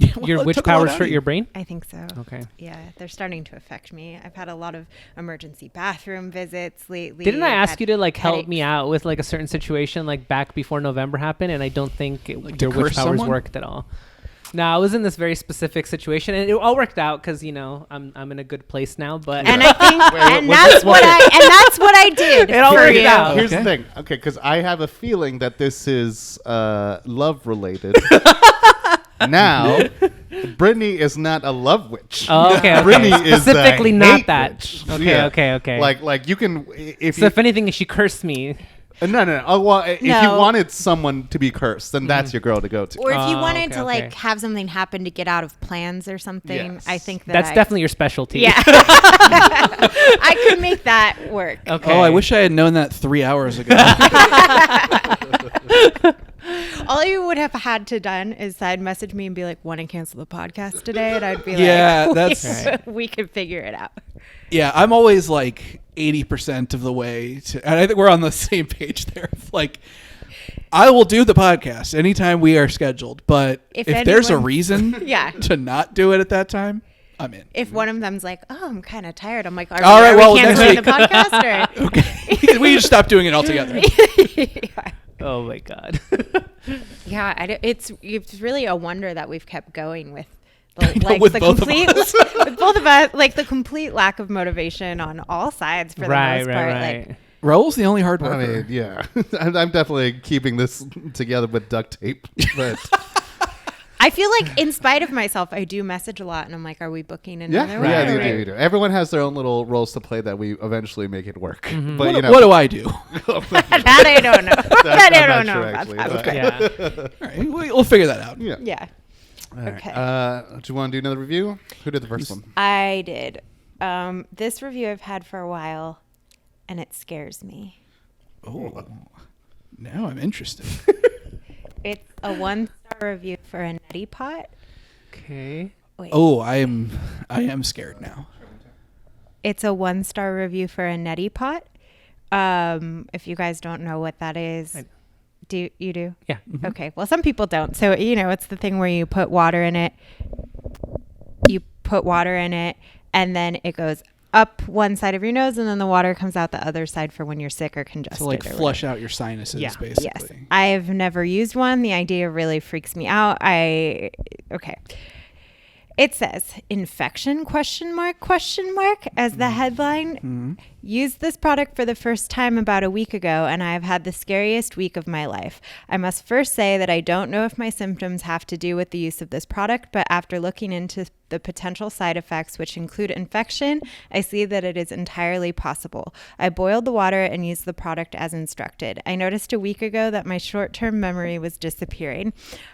B: Yeah, well,
D: Your
B: it
D: witch
B: took a lot
D: powers
B: out of
D: hurt
B: you.
D: your brain?
C: I think so.
D: Okay.
C: Yeah, they're starting to affect me. I've had a lot of emergency bathroom visits lately.
D: Didn't I
C: I've
D: ask
C: had
D: you to like help
C: headaches.
D: me out with like a certain situation like back before November happened, and I don't think
B: Like to
D: your witch
B: curse
D: powers
B: someone?
D: worked at all. No, I was in this very specific situation, and it all worked out because I'm in a good place now. But
C: And I think,
A: Wait,
C: and
A: was
C: that's
A: this
C: what
A: one-
C: that's what I did.
D: It all
C: for
D: worked
C: you.
D: out.
A: Here's
B: Okay.
A: the thing. Okay, because I have a feeling that this is love related. Now, Brittany is not a love witch.
D: Oh, okay.
A: Brittany is
D: Specifically
A: a
D: not
A: hate
D: that.
A: witch.
D: Okay.
A: Like you can if
D: So
A: you
D: if anything, she cursed me.
A: no. Oh well, if you
C: No.
A: wanted someone to be cursed, then that's your girl to go to.
C: Or if you
D: Oh,
C: wanted
D: okay,
C: to like
D: okay.
C: have something happen to get out of plans or something,
A: Yes.
C: I think
D: That's
C: I,
D: definitely your specialty.
C: Yeah. I could make that work.
D: Okay.
B: Oh, I wish I had known that 3 hours ago.
C: All you would have had to done is side message me and be like, "Want to cancel the podcast today?" And I'd be
B: Yeah,
C: like,
B: that's-
D: Right.
C: we could figure it out."
B: Yeah, I'm always like 80% of the way to, and I think we're on the same page there. Like, I will do the podcast anytime we are scheduled, but
C: If
B: if there's a
C: anyone-
B: reason
C: Yeah.
B: to not do it at that time, I'm in.
C: If one of them's like, "Oh, I'm kind of tired," I'm like, "Are
B: All
C: we,
B: right,
C: are
B: well,
C: we
B: next
C: canceling the
B: week."
C: podcast?" Or
B: Okay, we just stop doing it altogether.
C: yeah.
D: Oh my god.
C: Yeah, it's really a wonder that we've kept going with
B: I know,
C: like
B: with
C: the
B: both of
C: complete
B: us.
C: with both of us, like the complete lack of motivation on all sides for the
D: right,
C: most
D: right,
C: part.
D: right.
C: Like,
B: Raul's the only hard
A: I
B: worker.
A: mean, yeah, I'm definitely keeping this together with duct tape. But
C: I feel like in spite of myself, I do message a lot, and I'm like, "Are we booking another
A: yeah,
C: one?"
A: yeah,
D: Right,
A: you
C: Or-
A: do, you do. Everyone has their own little roles to play that we eventually make it work.
D: Mm-hmm.
A: But
B: what,
A: you know,
B: what do I do?
C: That I don't know. That I
A: I'm
C: don't
A: not
C: know
A: sure,
C: about
A: actually,
C: that.
A: but-
D: Yeah.
B: All right, we'll figure that out.
A: Yeah.
C: Yeah,
A: All right.
C: Okay.
A: Do you want to do another review? Who did the first one?
C: I did. This review I've had for a while, and it scares me.
B: Oh, now I'm interested.
C: It's a 1-star review for a neti pot.
D: Okay.
C: Wait.
B: Oh, I am scared now.
C: It's a 1-star review for a neti pot. If you guys don't know what that is, do you do?
D: Yeah.
C: Okay. Well, some people don't. So, it's the thing where you put water in it. You put water in it, and then it goes up one side of your nose, and then the water comes out the other side for when you're sick or congested.
B: To like
C: or
B: flush out your sinuses,
D: Yeah.
B: basically.
C: Yes. I've never used one. The idea really freaks me out. Okay. It says infection ? As the headline. Used this product for the first time about a week ago, and I have had the scariest week of my life. I must first say that I don't know if my symptoms have to do with the use of this product, but after looking into the potential side effects, which include infection, I see that it is entirely possible. I boiled the water and used the product as instructed. I noticed a week ago that my short-term memory was disappearing.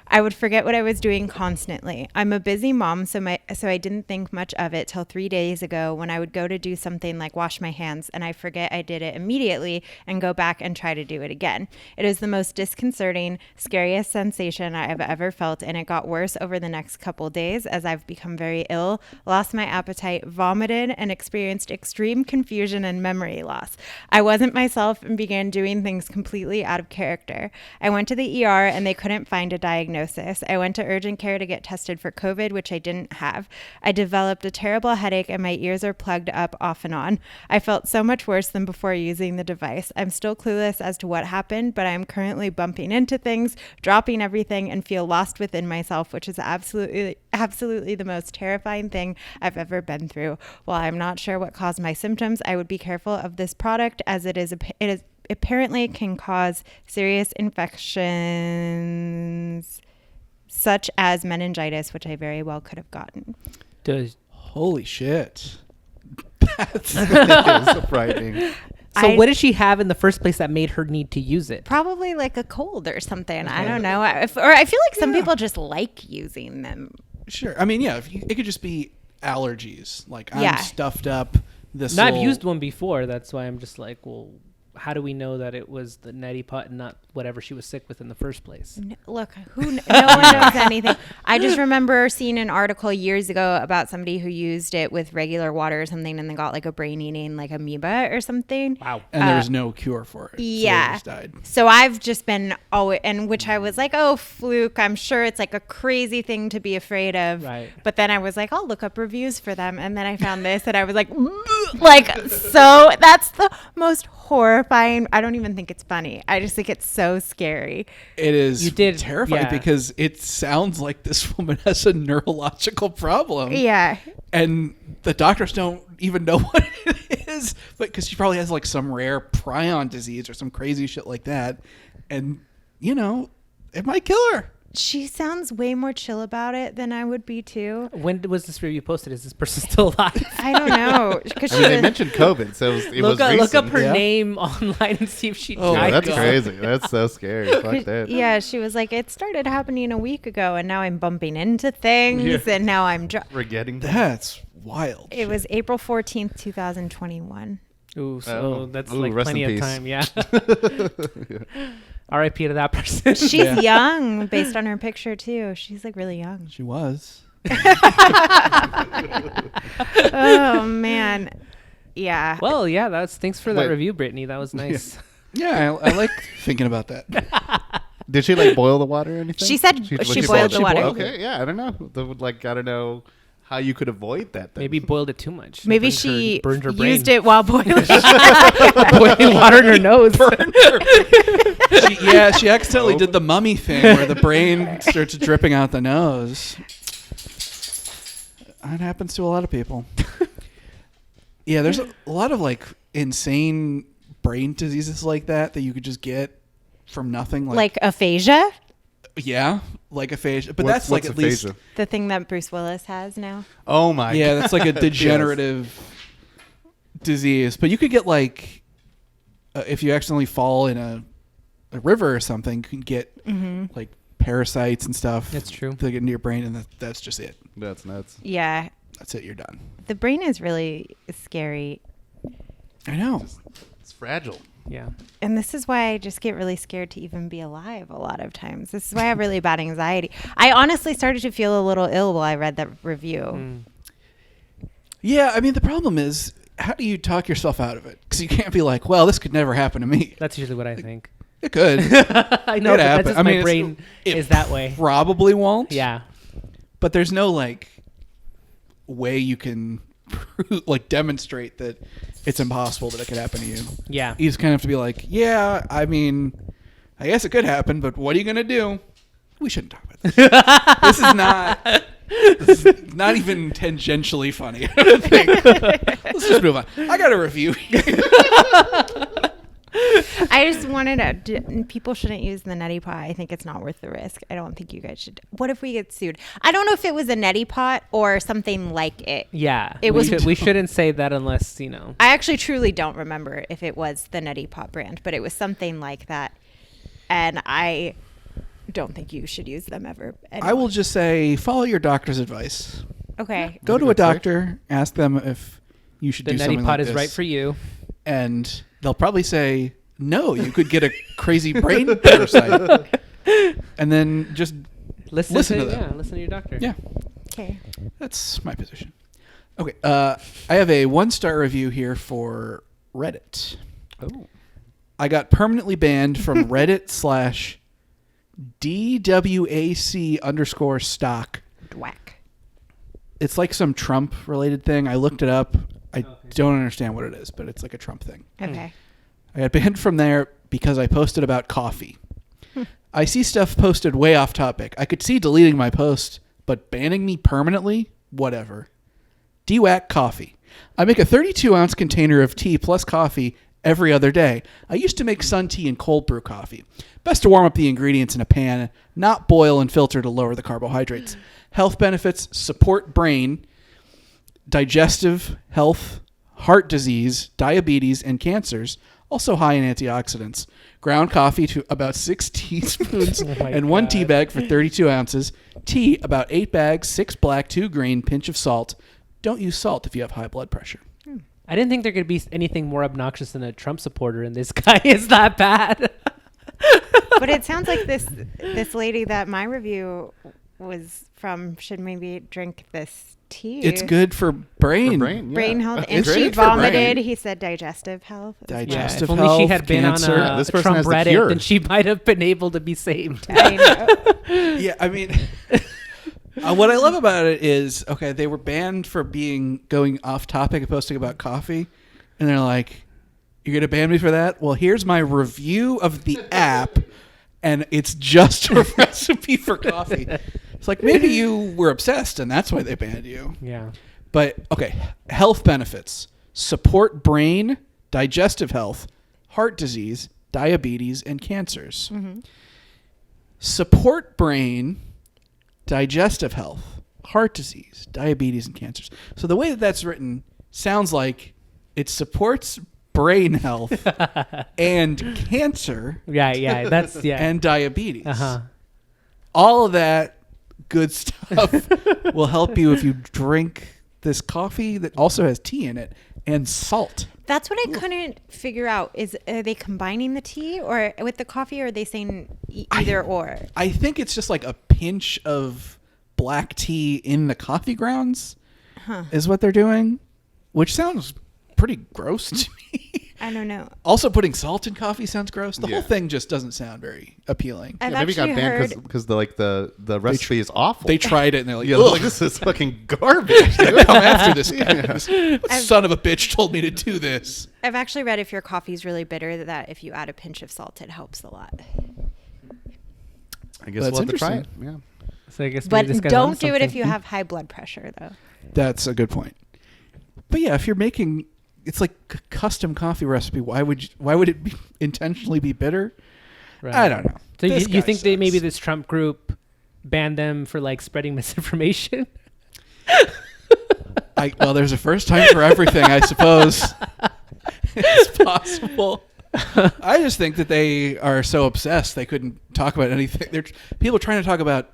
C: I would forget what I was doing constantly. I'm a busy mom, so I didn't think much of it till 3 days ago when I would go to do something like wash my hands, and I forget I did it immediately and go back and try to do it again. It is the most disconcerting, scariest sensation I have ever felt, and it got worse over the next couple days as I've become very ill, lost my appetite, vomited, and experienced extreme confusion and memory loss. I wasn't myself and began doing things completely out of character. I went to the ER and they couldn't find a diagnosis. I went to urgent care to get tested for COVID, which I didn't have. I developed a terrible headache and my ears are plugged up off and on. I felt so much worse than before using the device. I'm still clueless as to what happened, but I am currently bumping into things, dropping everything, and feel lost within myself, which is absolutely the most terrifying thing I've ever been through. While I'm not sure what caused my symptoms, I would be careful of this product as it is apparently it can cause serious infections such as meningitis, which I very well could have gotten.
D: Does
B: Holy shit. That's
A: It is frightening.
D: so what did she have in the first place that made her need to use it?
C: Probably like a cold or something. I don't know. Or I feel like some people just like using them.
B: sure. I mean, yeah, it could just be allergies. Like I'm
C: Yeah.
B: stuffed up. This
D: No, I've
B: little-
D: used one before. That's why I'm just like, well, how do we know that it was the neti pot and not whatever she was sick with in the first place?
C: Look, no one knows anything. I just remember seeing an article years ago about somebody who used it with regular water or something and then got like a brain eating like amoeba or something.
D: Wow.
B: and there was no cure for it. So they
C: Yeah.
B: just died.
C: So I've just been and which I was like, oh, fluke. I'm sure it's like a crazy thing to be afraid of.
D: Right.
C: But then I was like, I'll look up reviews for them. And then I found this and I was like, so that's the most horrifying. I don't even think it's funny. I just think it's so scary.
B: It is
D: You did-
B: terrifying
D: yeah.
B: because it sounds like this woman has a neurological problem.
C: Yeah.
B: And the doctors don't even know what it is, but because she probably has like some rare prion disease or some crazy shit like that. And, you know, it might kill her.
C: She sounds way more chill about it than I would be too.
D: When was this review posted? Is this person still alive?
C: I don't know. Because
A: I mean, they mentioned COVID, so it was
D: Look up
A: recent.
D: her
B: Yeah.
D: name online and see if she
B: Oh,
D: died.
A: That's
B: God.
A: crazy. That's so scary. Fuck that.
C: yeah, she was like, it started happening a week ago, and now I'm bumping into things,
A: Yeah.
C: and now I'm.
A: Forgetting that.
B: That's wild.
C: It was April 14th, 2021.
D: Ooh, so
A: Oh.
D: that's
A: Ooh,
D: like
A: rest
D: plenty
A: in
D: of
A: peace.
D: time. Yeah. R.I.P. to that person.
C: She's
B: Yeah.
C: young, based on her picture too. She's like really young.
B: She was.
C: Oh man, yeah.
D: Well, yeah. Thanks for that
A: Wait.
D: review, Brittany. That was nice.
B: Yeah, I like thinking about that.
A: Did she like boil the water or anything?
C: She said
A: was
C: she boiled the water.
A: Okay, yeah, I don't know. Gotta know how you could avoid that. Then.
D: Maybe boiled it too much.
C: Maybe
D: Burned
C: she
D: burned her brain.
C: used it while boiling.
D: boiling water in her nose.
B: She accidentally did the mummy thing where the brain starts dripping out the nose. That happens to a lot of people. Yeah, there's a lot of like insane brain diseases like that you could just get from nothing.
C: Like aphasia,
B: yeah, like aphasia. But
A: What's
B: that's like at least
A: aphasia?
C: the thing that Bruce Willis has now.
A: Oh my.
B: yeah,
A: God.
B: that's like a degenerative disease. But you could get like if you accidentally fall in a river or something, you can get like parasites and stuff.
D: That's true.
B: They get into your brain, and that's just it.
A: That's nuts.
C: Yeah,
B: That's it. You're done.
C: the brain is really scary.
B: I know.
A: It's fragile.
D: Yeah.
C: And this is why I just get really scared to even be alive a lot of times. This is why I have really bad anxiety. I honestly started to feel a little ill while I read that review.
B: Yeah, I mean the problem is, how do you talk yourself out of it? Because you can't be like, well, this could never happen to me.
D: That's usually what I think.
B: It could.
D: I know,
B: It
D: but that's
B: happen.
D: just
B: I mean,
D: my
B: it's-
D: brain
B: it
D: is that way.
B: Probably won't.
D: Yeah.
B: But there's no like way you can like demonstrate that it's impossible that it could happen to you.
D: Yeah.
B: You just kind of have to be like, yeah, I mean, I guess it could happen, but what are you gonna do? We shouldn't talk about this. This is not even tangentially funny. I don't think. Let's just move on. I got a review.
C: I just wanted to. People shouldn't use the neti pot. I think it's not worth the risk. I don't think you guys should. What if we get sued? I don't know if it was a neti pot or something like it.
D: Yeah.
C: It was-
D: we shouldn't say that unless, you know.
C: I actually truly don't remember if it was the neti pot brand, but it was something like that. And I don't think you should use them ever.
B: I will just say, follow your doctor's advice.
C: Okay.
B: Go to a doctor, ask them if you should
D: The
B: do something
D: neti
B: like
D: pot is
B: this,
D: right for you.
B: and they'll probably say, no, you could get a crazy brain parasite. And then just
D: Listen
B: Listen
D: to
B: to them.
D: Yeah, listen to your doctor.
B: yeah.
C: Okay.
B: That's my position. Okay, I have a 1-star review here for Reddit.
A: Oh.
B: I got permanently banned from Reddit /DWAC_stock.
C: Dwack.
B: It's like some Trump related thing. I looked it up. I don't understand what it is, but it's like a Trump thing.
C: Okay.
B: I got banned from there because I posted about coffee. I see stuff posted way off topic. I could see deleting my post, but banning me permanently? Whatever. DWAC coffee. I make a 32-ounce container of tea plus coffee every other day. I used to make sun tea and cold brew coffee. Best to warm up the ingredients in a pan, not boil and filter to lower the carbohydrates. Health benefits: support brain, digestive health, heart disease, diabetes, and cancers. Also high in antioxidants. Ground coffee to about 6 teaspoons and 1 tea bag for 32 ounces. Tea, about 8 bags, 6 black, 2 green, pinch of salt. Don't use salt if you have high blood pressure.
D: I didn't think there could be anything more obnoxious than a Trump supporter, and this guy is that bad.
C: But it sounds like this lady that my review was from should maybe drink this tea.
B: It's good for brain.
C: Brain health.
A: It's
C: And she
A: great for brain.
C: vomited. He said digestive health.
B: Digestive
D: if
B: health,
D: only she had been
B: cancer.
D: on
A: This
D: a
A: person
D: Trump
A: has the
D: Reddit,
A: cure.
D: then she might have been able to be saved.
C: I know.
B: Yeah, I mean, what I love about it is, okay, they were banned for going off topic and posting about coffee, and they're like, "You're gonna ban me for that? Well, here's my review of the app, and it's just a recipe for coffee." It's like, maybe you were obsessed, and that's why they banned you.
D: Yeah.
B: But okay, health benefits: support brain, digestive health, heart disease, diabetes, and cancers. Support brain, digestive health, heart disease, diabetes, and cancers. So the way that that's written sounds like it supports brain health and cancer
D: Yeah. That's
B: and diabetes.
D: Uh-huh.
B: All of that good stuff will help you if you drink this coffee that also has tea in it and salt.
C: That's what I couldn't figure out. Are they combining the tea or with the coffee, or are they saying either or?
B: I think it's just like a pinch of black tea in the coffee grounds is what they're doing, which sounds pretty gross to me.
C: I don't know.
B: Also, putting salt in coffee sounds gross. The
A: Yeah.
B: whole thing just doesn't sound very appealing.
C: I've
A: Maybe it got
C: actually
A: banned
C: heard.
A: because the recipe is awful.
B: They tried it and they're like,
A: yeah,
B: "Ugh,
A: like, this is fucking garbage. dude."
B: come after this guy.
A: Yeah.
B: What son of a bitch told me to do this?
C: I've actually read if your coffee's really bitter, that if you add a pinch of salt, it helps a lot.
A: I guess
B: That's
A: we'll have to try it.
B: interesting.
A: Yeah.
D: So I guess
C: But
D: maybe this guy's
C: don't
D: on
C: do it if
D: something.
C: you have high blood pressure, though.
B: That's a good point. But yeah, if you're making, it's like a custom coffee recipe. Why would it be intentionally be bitter?
D: Right.
B: I don't know.
D: So
B: This
D: you
B: guy
D: think they maybe
B: sucks.
D: this Trump group banned them for like spreading misinformation?
B: Well, there's a first time for everything, I suppose. It's possible. I just think that they are so obsessed they couldn't talk about anything. People trying to talk about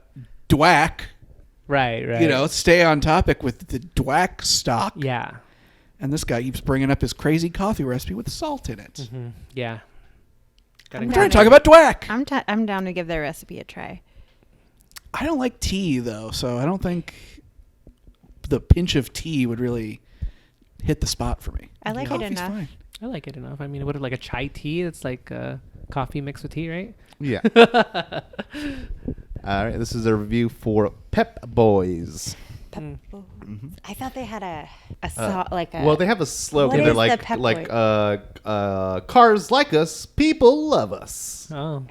B: dwack,
D: Right.
B: you know, stay on topic with the dwack stock.
D: Yeah.
B: And this guy keeps bringing up his crazy coffee recipe with salt in it.
D: Mm-hmm. Yeah.
C: I'm
B: I'm
C: down
B: trying to
C: to-
B: talk about dwack.
C: I'm down to give their recipe a try.
B: I don't like tea, though, so I don't think the pinch of tea would really hit the spot for me.
C: I like it
B: Coffee's
C: enough.
B: fine.
D: I like it enough. I mean, what like a chai tea? It's like coffee mixed with tea, right?
A: Yeah. All right. This is a review for Pep Boys.
C: I thought they had a song, like a.
A: Well, they have a slogan.
C: What
A: They're
C: is
A: like
C: the Pep
A: cars like us, people love us.
D: Oh.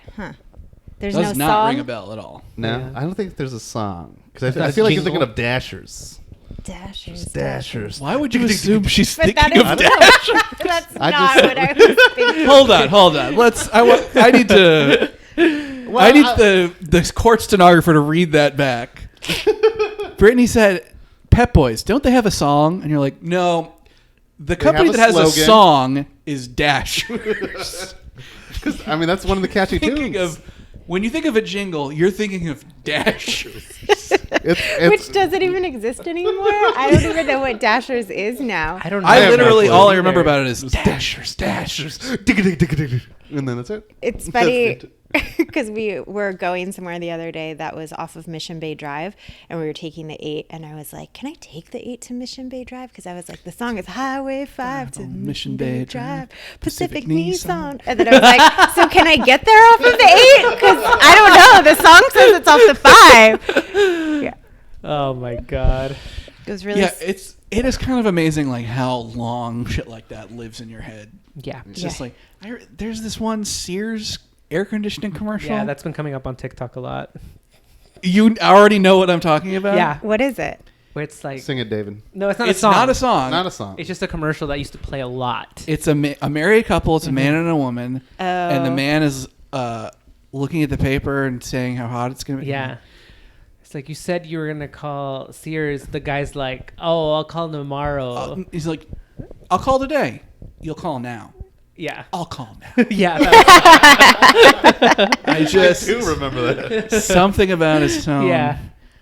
C: There's
B: Does
C: no
B: not
C: song.
B: ring a bell at all.
A: No,
D: Yeah.
A: I don't think there's a song because I
D: That's
A: feel like you're
D: Jingle.
A: thinking of Dashers.
C: Dashers.
B: Why would you assume she's
C: But that
B: thinking
C: is
B: of Dash?
C: That's
A: I
C: not
A: just-
C: what I was thinking.
B: Hold on. I need to. I need the court stenographer to read that back. Brittany said, "Pep Boys, don't they have a song?" And you're like, "No, the company
A: have a
B: that has a
A: slogan.
B: song is Dashers."
A: Because I mean that's one of the catchy
B: Thinking
A: tunes.
B: of when you think of a jingle, you're thinking of Dashers.
C: Which doesn't even exist anymore. I don't even know what Dashers is now.
D: I don't know.
B: I
A: have no
B: literally
A: clue
B: all I
D: either.
B: remember about it is Dashers.
A: and then that's it.
C: It's
A: That's
C: funny
A: it.
C: because we were going somewhere the other day that was off of Mission Bay Drive, and we were taking the 8, and I was like, "Can I take the 8 to Mission Bay Drive?" Because I was like, "The song is Highway 5 to Mission Bay Drive, Pacific Nissan," and then I was like, "So can I get there off of the 8? Because I don't know. The song says it's off the 5." Yeah,
D: Oh my god.
C: it was really.
B: Yeah, it is kind of amazing like how long shit like that lives in your head.
D: Yeah.
B: It's just like there's this one Sears air conditioning commercial.
D: Yeah, that's been coming up on TikTok a lot.
B: You already know what I'm talking about.
D: Yeah.
C: What is it?
D: where it's like
A: Sing it, David.
D: no, it's not
B: It's
D: a song.
B: not a song.
A: Not a song.
D: It's just a commercial that used to play a lot.
B: It's a married couple. It's a man and a woman.
C: Oh.
B: And the man is looking at the paper and saying how hot it's going to be.
D: Yeah. It's like you said you were going to call Sears. The guy's like, oh, I'll call tomorrow.
B: He's like, I'll call today. You'll call now.
D: Yeah.
B: I'll call now.
D: Yeah.
B: I just
A: do remember that.
B: something about his tone.
D: Yeah.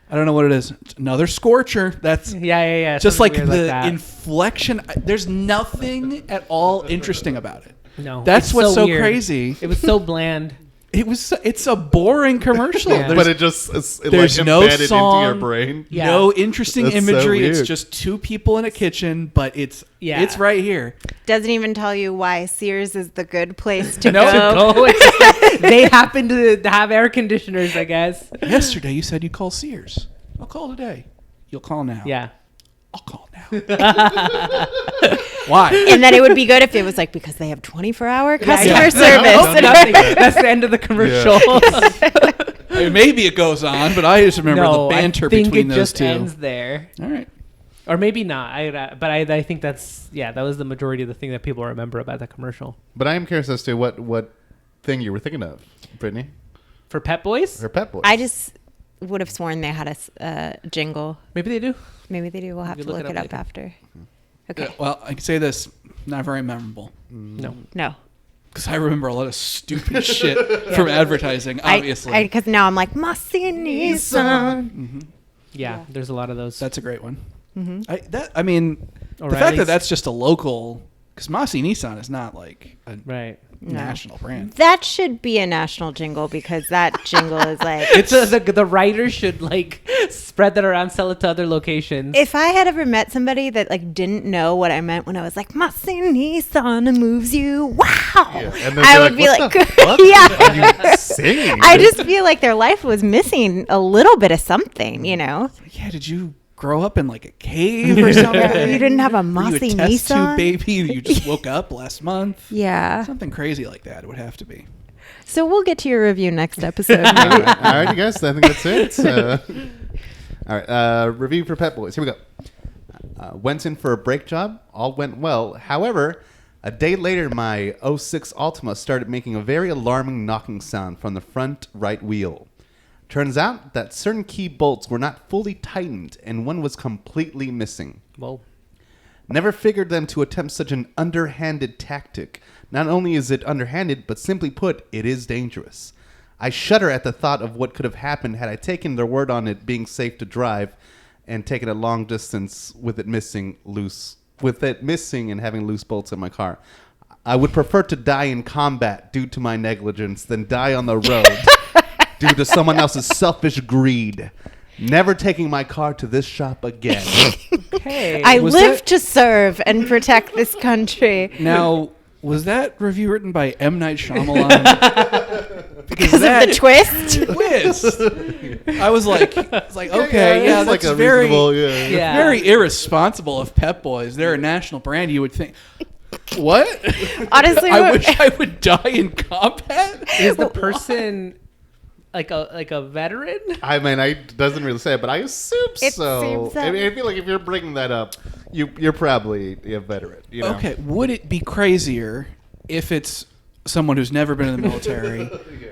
B: I don't know what it is. It's another scorcher. That's
D: Yeah.
B: just
D: Something
B: like
D: weird
B: the
D: that.
B: inflection. There's nothing at all interesting about it.
D: No.
B: That's
D: it's
B: what's so
D: weird.
B: crazy.
D: It was so bland.
B: It's a boring commercial.
D: Yeah.
A: But it just it's
B: there's
A: like
B: no
A: embedded
B: song.
A: into your brain.
D: Yeah.
B: No interesting
A: That's so
B: imagery. It's
A: weird.
B: just two people in a kitchen, but it's right here.
C: Doesn't even tell you why Sears is the good place to
B: No.
C: go.
D: Go. It's just like they happen to have air conditioners, I guess.
B: Yesterday you said you'd call Sears. I'll call today. You'll call now.
D: Yeah.
B: I'll call now. Why?
C: And then it would be good if it was like, because they have 24-hour customer
D: Yeah.
C: service.
D: Nothing. That's the end of the commercial.
B: I mean, maybe it goes on, but I just remember the banter
D: I think
B: between
D: it
B: those
D: just
B: two.
D: ends there.
B: All right.
D: Or maybe not. I think that was the majority of the thing that people remember about that commercial.
A: But I am curious as to what thing you were thinking of, Brittany.
D: For Pet Boys?
A: Her Pet Boys.
C: I just would have sworn they had a jingle.
D: Maybe they do.
C: Maybe they do. We'll have
D: You
C: to
D: look
C: look
D: it
C: it
D: up
C: up
D: later.
C: after. Okay.
B: Yeah, well, I can say this. Not very memorable.
D: No.
C: No.
B: Because I remember a lot of stupid shit from advertising, obviously.
C: Because now I'm like, Massey Nissan.
D: Yeah, there's a lot of those.
B: That's a great one.
C: Mm-hmm.
B: The fact that
D: O'Reilly's.
B: that's just a local... Because Massey Nissan is not like a
D: Right.
B: national brand.
C: That should be a national jingle because that jingle is like...
D: It's the writer should like spread that around, sell it to other locations.
C: If I had ever met somebody that like didn't know what I meant when I was like, Massey Nissan moves you, wow,
A: Yeah, and then
C: I
A: they're
C: would be
A: "What
C: like,
A: the fuck
C: yeah.
A: are you singing?
C: I just feel like their life was missing a little bit of something, you know?
B: Yeah, did you grow up in like a cave or something?
C: You didn't have a
B: Were you
C: Massey
B: a test tube
C: Nissan?
B: baby? You just woke up last month?
C: Yeah.
B: Something crazy like that it would have to be.
C: So we'll get to your review next episode.
A: All right, you guys. I think that's it. All right, review for Pet Boys. Here we go. Went in for a brake job. All went well. However, a day later, my '06 Altima started making a very alarming knocking sound from the front right wheel. Turns out that certain key bolts were not fully tightened, and one was completely missing.
D: Whoa.
A: Never figured them to attempt such an underhanded tactic. Not only is it underhanded, but simply put, it is dangerous. I shudder at the thought of what could have happened had I taken their word on it being safe to drive and taken a long distance with it missing and having loose bolts in my car. I would prefer to die in combat due to my negligence than die on the road due to someone else's selfish greed. Never taking my car to this shop again.
D: Okay.
C: I
B: Was
C: live
B: that-
C: to serve and protect this country.
B: Now, was that review written by M. Night Shyamalan?
C: Because of the twist?
B: Twist. I was like, okay, yeah,
A: it's
B: that's
A: like a
B: very,
A: reasonable, yeah.
D: Yeah.
B: very irresponsible of Pet Boys. They're a national brand. You would think, what?
C: Honestly,
B: I wish I would die in combat.
D: Is the person like a veteran?
A: I mean, it doesn't really say it, but I assume
C: It
A: so.
C: seems so.
A: I mean, I feel like if you're bringing that up, you're probably a veteran. You know?
B: Okay, would it be crazier if it's someone who's never been in the military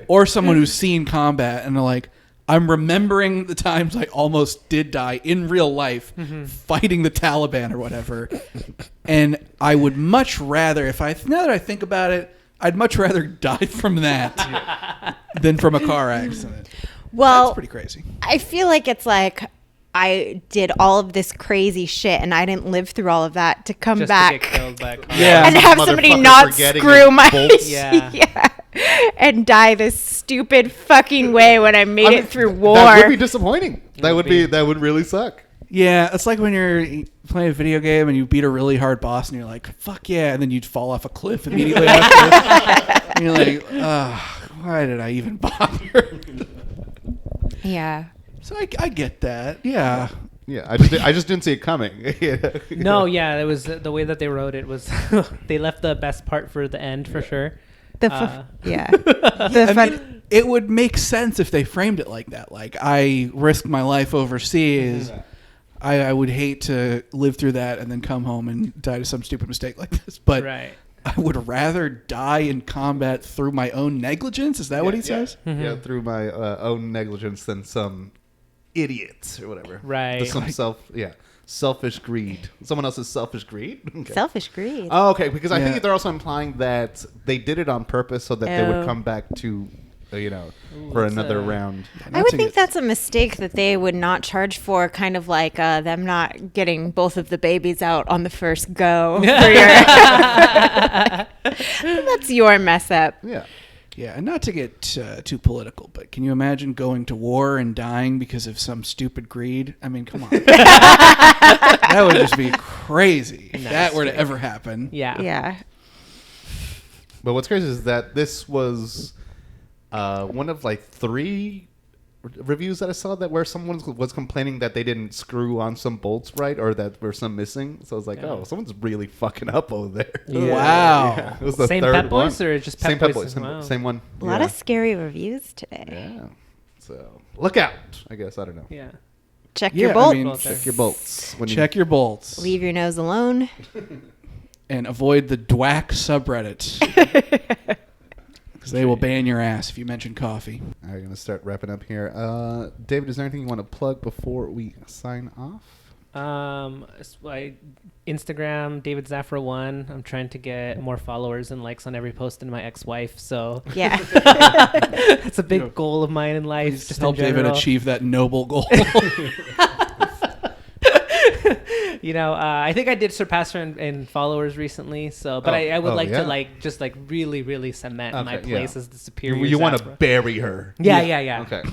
B: or someone who's seen combat and they're like, I'm remembering the times I almost did die in real life fighting the Taliban or whatever. And I would much rather, now that I think about it, I'd much rather die from that than from a car accident.
C: well,
B: That's pretty crazy.
C: I feel like it's like I did all of this crazy shit and I didn't live through all of that to come
D: Just
C: back
D: to get killed by a car.
B: Yeah.
C: and have somebody
A: Motherfucker
C: not
A: forgetting
C: screw
A: his
C: my
A: bolts.
D: Yeah.
C: and die this stupid fucking way when I made it through war.
A: That would be disappointing. That would
D: be.
A: That would really suck.
B: Yeah, it's like when you're playing a video game and you beat a really hard boss and you're like, fuck yeah, and then you'd fall off a cliff immediately after. And you're like, why did I even bother?
C: Yeah.
B: So I get that. Yeah.
A: Yeah, I just didn't see it coming.
D: No, yeah, it was the way that they wrote it was they left the best part for the end for sure.
C: Yeah. The
B: I
C: fun-
B: mean, it would make sense if they framed it like that. Like, I risked my life overseas, I would hate to live through that and then come home and die to some stupid mistake like this. But
D: Right.
B: I would rather die in combat through my own negligence. Is that what he says?
A: Yeah, through my own negligence than some idiot or whatever.
D: Right.
A: Some selfish greed. Someone else's selfish greed? Okay.
C: Selfish greed.
A: Oh, okay, because I
B: Yeah.
A: think they're also implying that they did it on purpose so that they would
C: Oh.
A: come back to, for
D: that's
A: another
D: a-
A: round.
C: I would think that's a mistake that they would not charge for, kind of like them not getting both of the babies out on the first go. For your that's your mess up.
A: Yeah.
B: Yeah, and not to get too political, but can you imagine going to war and dying because of some stupid greed? I mean, come on. That would just be crazy if that were to ever happen.
D: Yeah.
C: Yeah.
A: But what's crazy is that this was one of like 3 reviews that I saw that where someone was complaining that they didn't screw on some bolts right or that were some missing. So I was like,
D: Yeah.
A: oh, someone's really fucking up over there.
B: Yeah. Wow.
A: Yeah, it was the
D: Same
A: third
D: Pep Boys
A: one.
D: or just Pep
A: Same Pep
D: Boys?
A: Boys.
D: Wow.
A: Same one.
C: A lot of scary reviews today.
A: Yeah. So look out. I guess I don't know.
D: Yeah.
C: Check
B: Yeah,
C: your
B: I
C: bolts.
B: mean,
A: Check your bolts. When
B: Check your bolts.
C: Leave your nose alone.
B: And avoid the dwack subreddit. Because they will ban your ass if you mention coffee.
A: All right, going to start wrapping up here. David, is there anything you want to plug before we sign off?
D: Instagram David Zafra 1. I'm trying to get more followers and likes on every post than my ex-wife, so
C: Yeah.
D: that's a big goal of mine in life.
B: Please
D: Just
B: help
D: in
B: David
D: general.
B: achieve that noble goal.
D: I think I did surpass her in followers recently. So, but I would like to just really, really cement my place as the superior.
A: You want to
D: Zafra.
A: bury her.
D: Yeah.
A: Okay.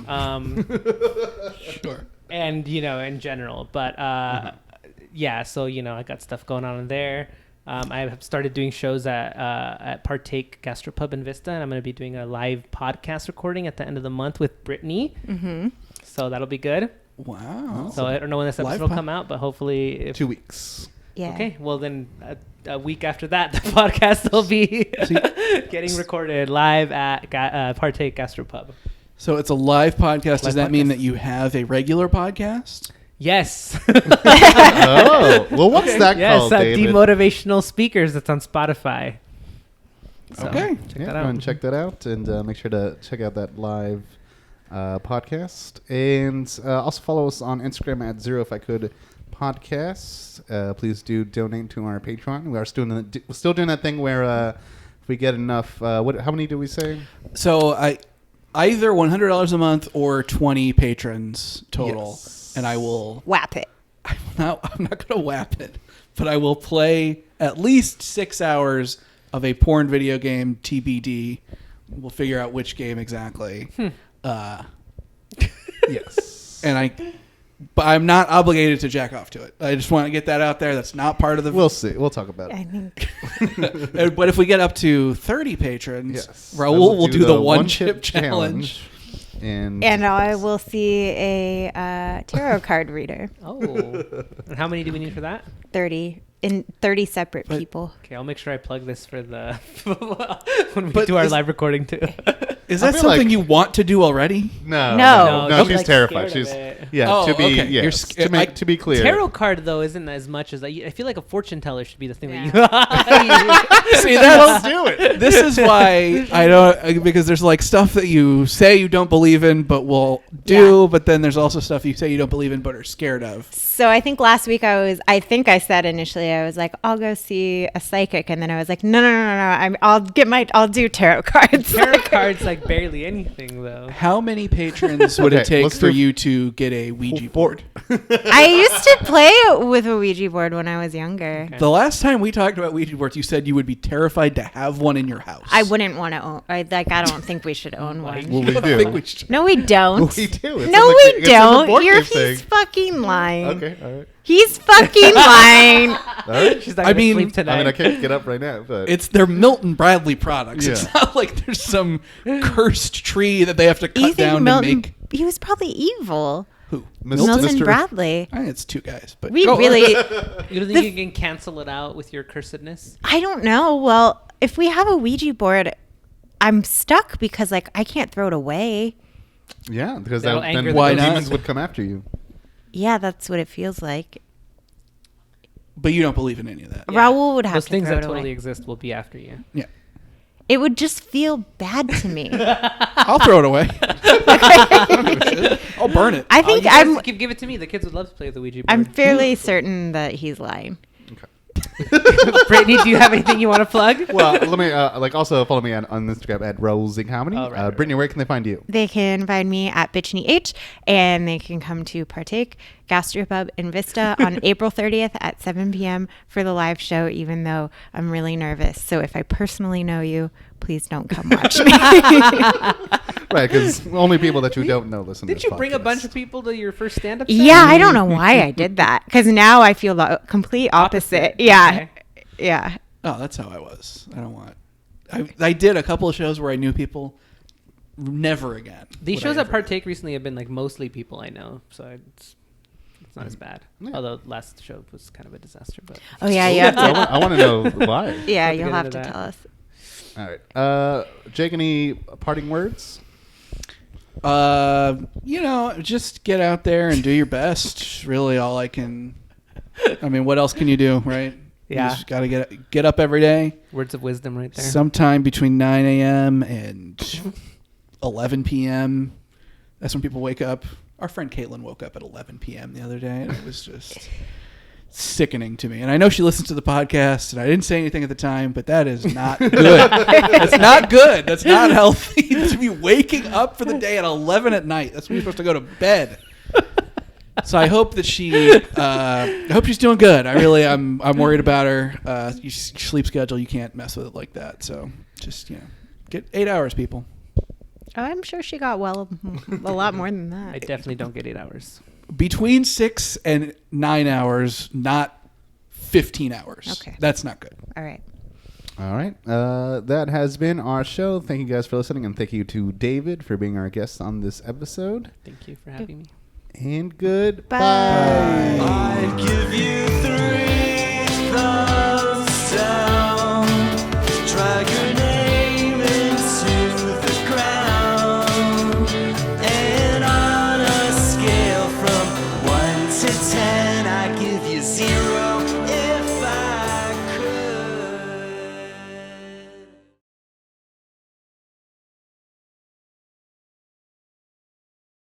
B: Sure.
D: And in general, but so I got stuff going on in there. I have started doing shows at Partake Gastropub in Vista, and I'm going to be doing a live podcast recording at the end of the month with Brittany. Mm-hmm. So that'll be good.
B: Wow.
D: So I don't know when this episode will come out, but hopefully
A: 2 weeks.
C: Yeah.
D: Okay, well then a week after that, the podcast will be getting recorded live at Partake Gastropub.
B: So it's a live podcast. Does
D: Live
B: that mean
D: podcast.
B: that you have a regular podcast?
D: Yes.
A: Oh, well, what's that
D: Yes,
A: called, David?
D: Demotivational Speakers. That's on Spotify. So,
B: Okay.
D: check
A: Yeah,
D: that
A: go
D: out.
A: and check that out, and make sure to check out that live podcast, and also follow us on Instagram at Zero If I Could Podcast. Please do donate to our Patreon. We are still doing that thing where if we get enough, how many do we say?
B: So either $100 a month or 20 patrons total,
A: Yes.
B: and I will.
C: Whap it.
B: I'm not going to whap it, but I will play at least 6 hours of a porn video game, TBD. We'll figure out which game exactly.
A: Yes.
B: But I'm not obligated to jack off to it. I just want to get that out there. That's not part of the.
A: We'll see. We'll talk about it.
C: I think.
B: But if we get up to 30 patrons,
A: Yes.
B: Raul will do the one chip challenge.
A: And
C: I will see a tarot card reader.
D: Oh. And how many do we need for that?
C: 30 separate people.
D: Okay, I'll make sure I plug this for the when we do our live recording too.
B: Is
A: I
B: that
A: feel
B: something
A: like-
B: you want to do already?
C: No.
A: No,
D: she's
A: she's
D: like
A: terrified.
D: scared of
A: She's
D: it.
B: Oh,
A: to be
B: okay.
A: yes,
B: You're
A: to be clear.
D: Tarot card though isn't as much as I feel like a fortune teller should be the thing that
B: See,
A: Don't do it.
B: this is why I don't, because there's like stuff that you say you don't believe in but will do, but then there's also stuff you say you don't believe in but are scared of.
C: So I think last week I said initially I was like, I'll go see a psychic, and then I was like, no. I'll do tarot cards.
D: Tarot cards like barely anything though.
B: How many patrons would it
A: Okay,
B: take
A: let's
B: for
A: do-
B: you to get a Ouija board?
C: I used to play with a Ouija board when I was younger.
B: The last time we talked about Ouija boards, you said you would be terrified to have one in your house.
C: I wouldn't want to own. I don't think we should own one.
A: Well, we
B: I
A: do.
B: think we should.
C: No, we don't.
A: We do. It's
C: No,
A: in the-
C: we
A: it's in the
C: don't.
A: board game
C: He's
A: thing.
C: fucking lying.
A: Okay, all right.
C: He's fucking lying.
A: All right.
D: She's not
B: I
D: gonna
B: mean-
D: sleep tonight.
A: I can't get up right now, but
B: They're Milton Bradley products.
A: Yeah.
B: It's not like there's some cursed tree that they have to cut
C: You
B: down
C: think Milton?
B: to make.
C: He was probably evil.
B: Who?
C: Milton Bradley.
B: I think it's 2 guys, but
C: We
B: go.
C: really.
D: You don't think you can cancel it out with your cursedness?
C: I don't know. Well, if we have a Ouija board, I'm stuck because I can't throw it away.
A: yeah, because
D: That'll
A: then
D: anger
A: the
B: Why not?
A: demons would come after you.
C: Yeah, that's what it feels like.
B: But you don't believe in any of that.
C: Raul would have
D: Those
C: to
D: things
C: throw
D: that
C: it
D: totally
C: away.
D: exist will be after you.
B: Yeah.
C: It would just feel bad to me.
B: I'll throw it away. I'll burn it.
C: I think
D: you guys
C: I'm.
D: give it to me. The kids would love to play with the Ouija board.
C: I'm fairly certain that he's lying.
D: Brittany, do you have anything you want to plug?
A: Well, let me also follow me on Instagram at Rosing Comedy.
D: Oh, right.
A: Brittany, where can they find you?
C: They can find me at BitchNeyH, and they can come to partake Gastropub in Vista on April 30th at 7 p.m. for the live show, even though I'm really nervous. So if I personally know you, please don't come watch me.
A: Right, because only people that you don't know listen to
D: Did
A: this
D: you bring a
A: podcast.
D: bunch of people to your first stand-up?
C: Yeah, I don't know why I did that, because now I feel the complete opposite. Yeah.
D: Okay.
C: Yeah.
B: Oh, that's how I was. I don't want. I did a couple of shows where I knew people. Never again.
D: These
B: would
D: shows
B: I
D: that
B: ever-
D: partake recently have been like mostly people I know, so it's not as bad.
A: Yeah.
D: Although last show was kind of a disaster, but
C: Oh, yeah, you have to.
A: I want to know why.
C: Yeah,
D: Have to
C: you'll
D: get
C: have
D: into
C: to
D: that.
C: tell us.
A: All right. Jake, any parting words?
B: Just get out there and do your best. Really, all I can. I mean, what else can you do, right?
D: Yeah.
B: You just gotta get up every day.
D: words of wisdom right there.
B: Sometime between 9 a.m. and 11 p.m. That's when people wake up. Our friend Caitlin woke up at 11 p.m. the other day, and it was just sickening to me. And I know she listens to the podcast, and I didn't say anything at the time, but that is not good. That's not good. That's not healthy to be waking up for the day at 11 at night. That's when you're supposed to go to bed. So I hope that I hope she's doing good. I'm worried about her. Your sleep schedule, you can't mess with it like that. So just, get 8 hours, people.
C: Oh, I'm sure she got a lot more than
D: I
C: that.
D: definitely don't get 8 hours.
B: Between 6 and 9 hours, not 15 hours.
C: Okay.
B: That's not good.
C: All right.
A: All right. That has been our show. Thank you guys for listening, and thank you to David for being our guest on this episode.
D: Thank you for having me.
A: And goodbye.
C: Bye.
E: I'd give you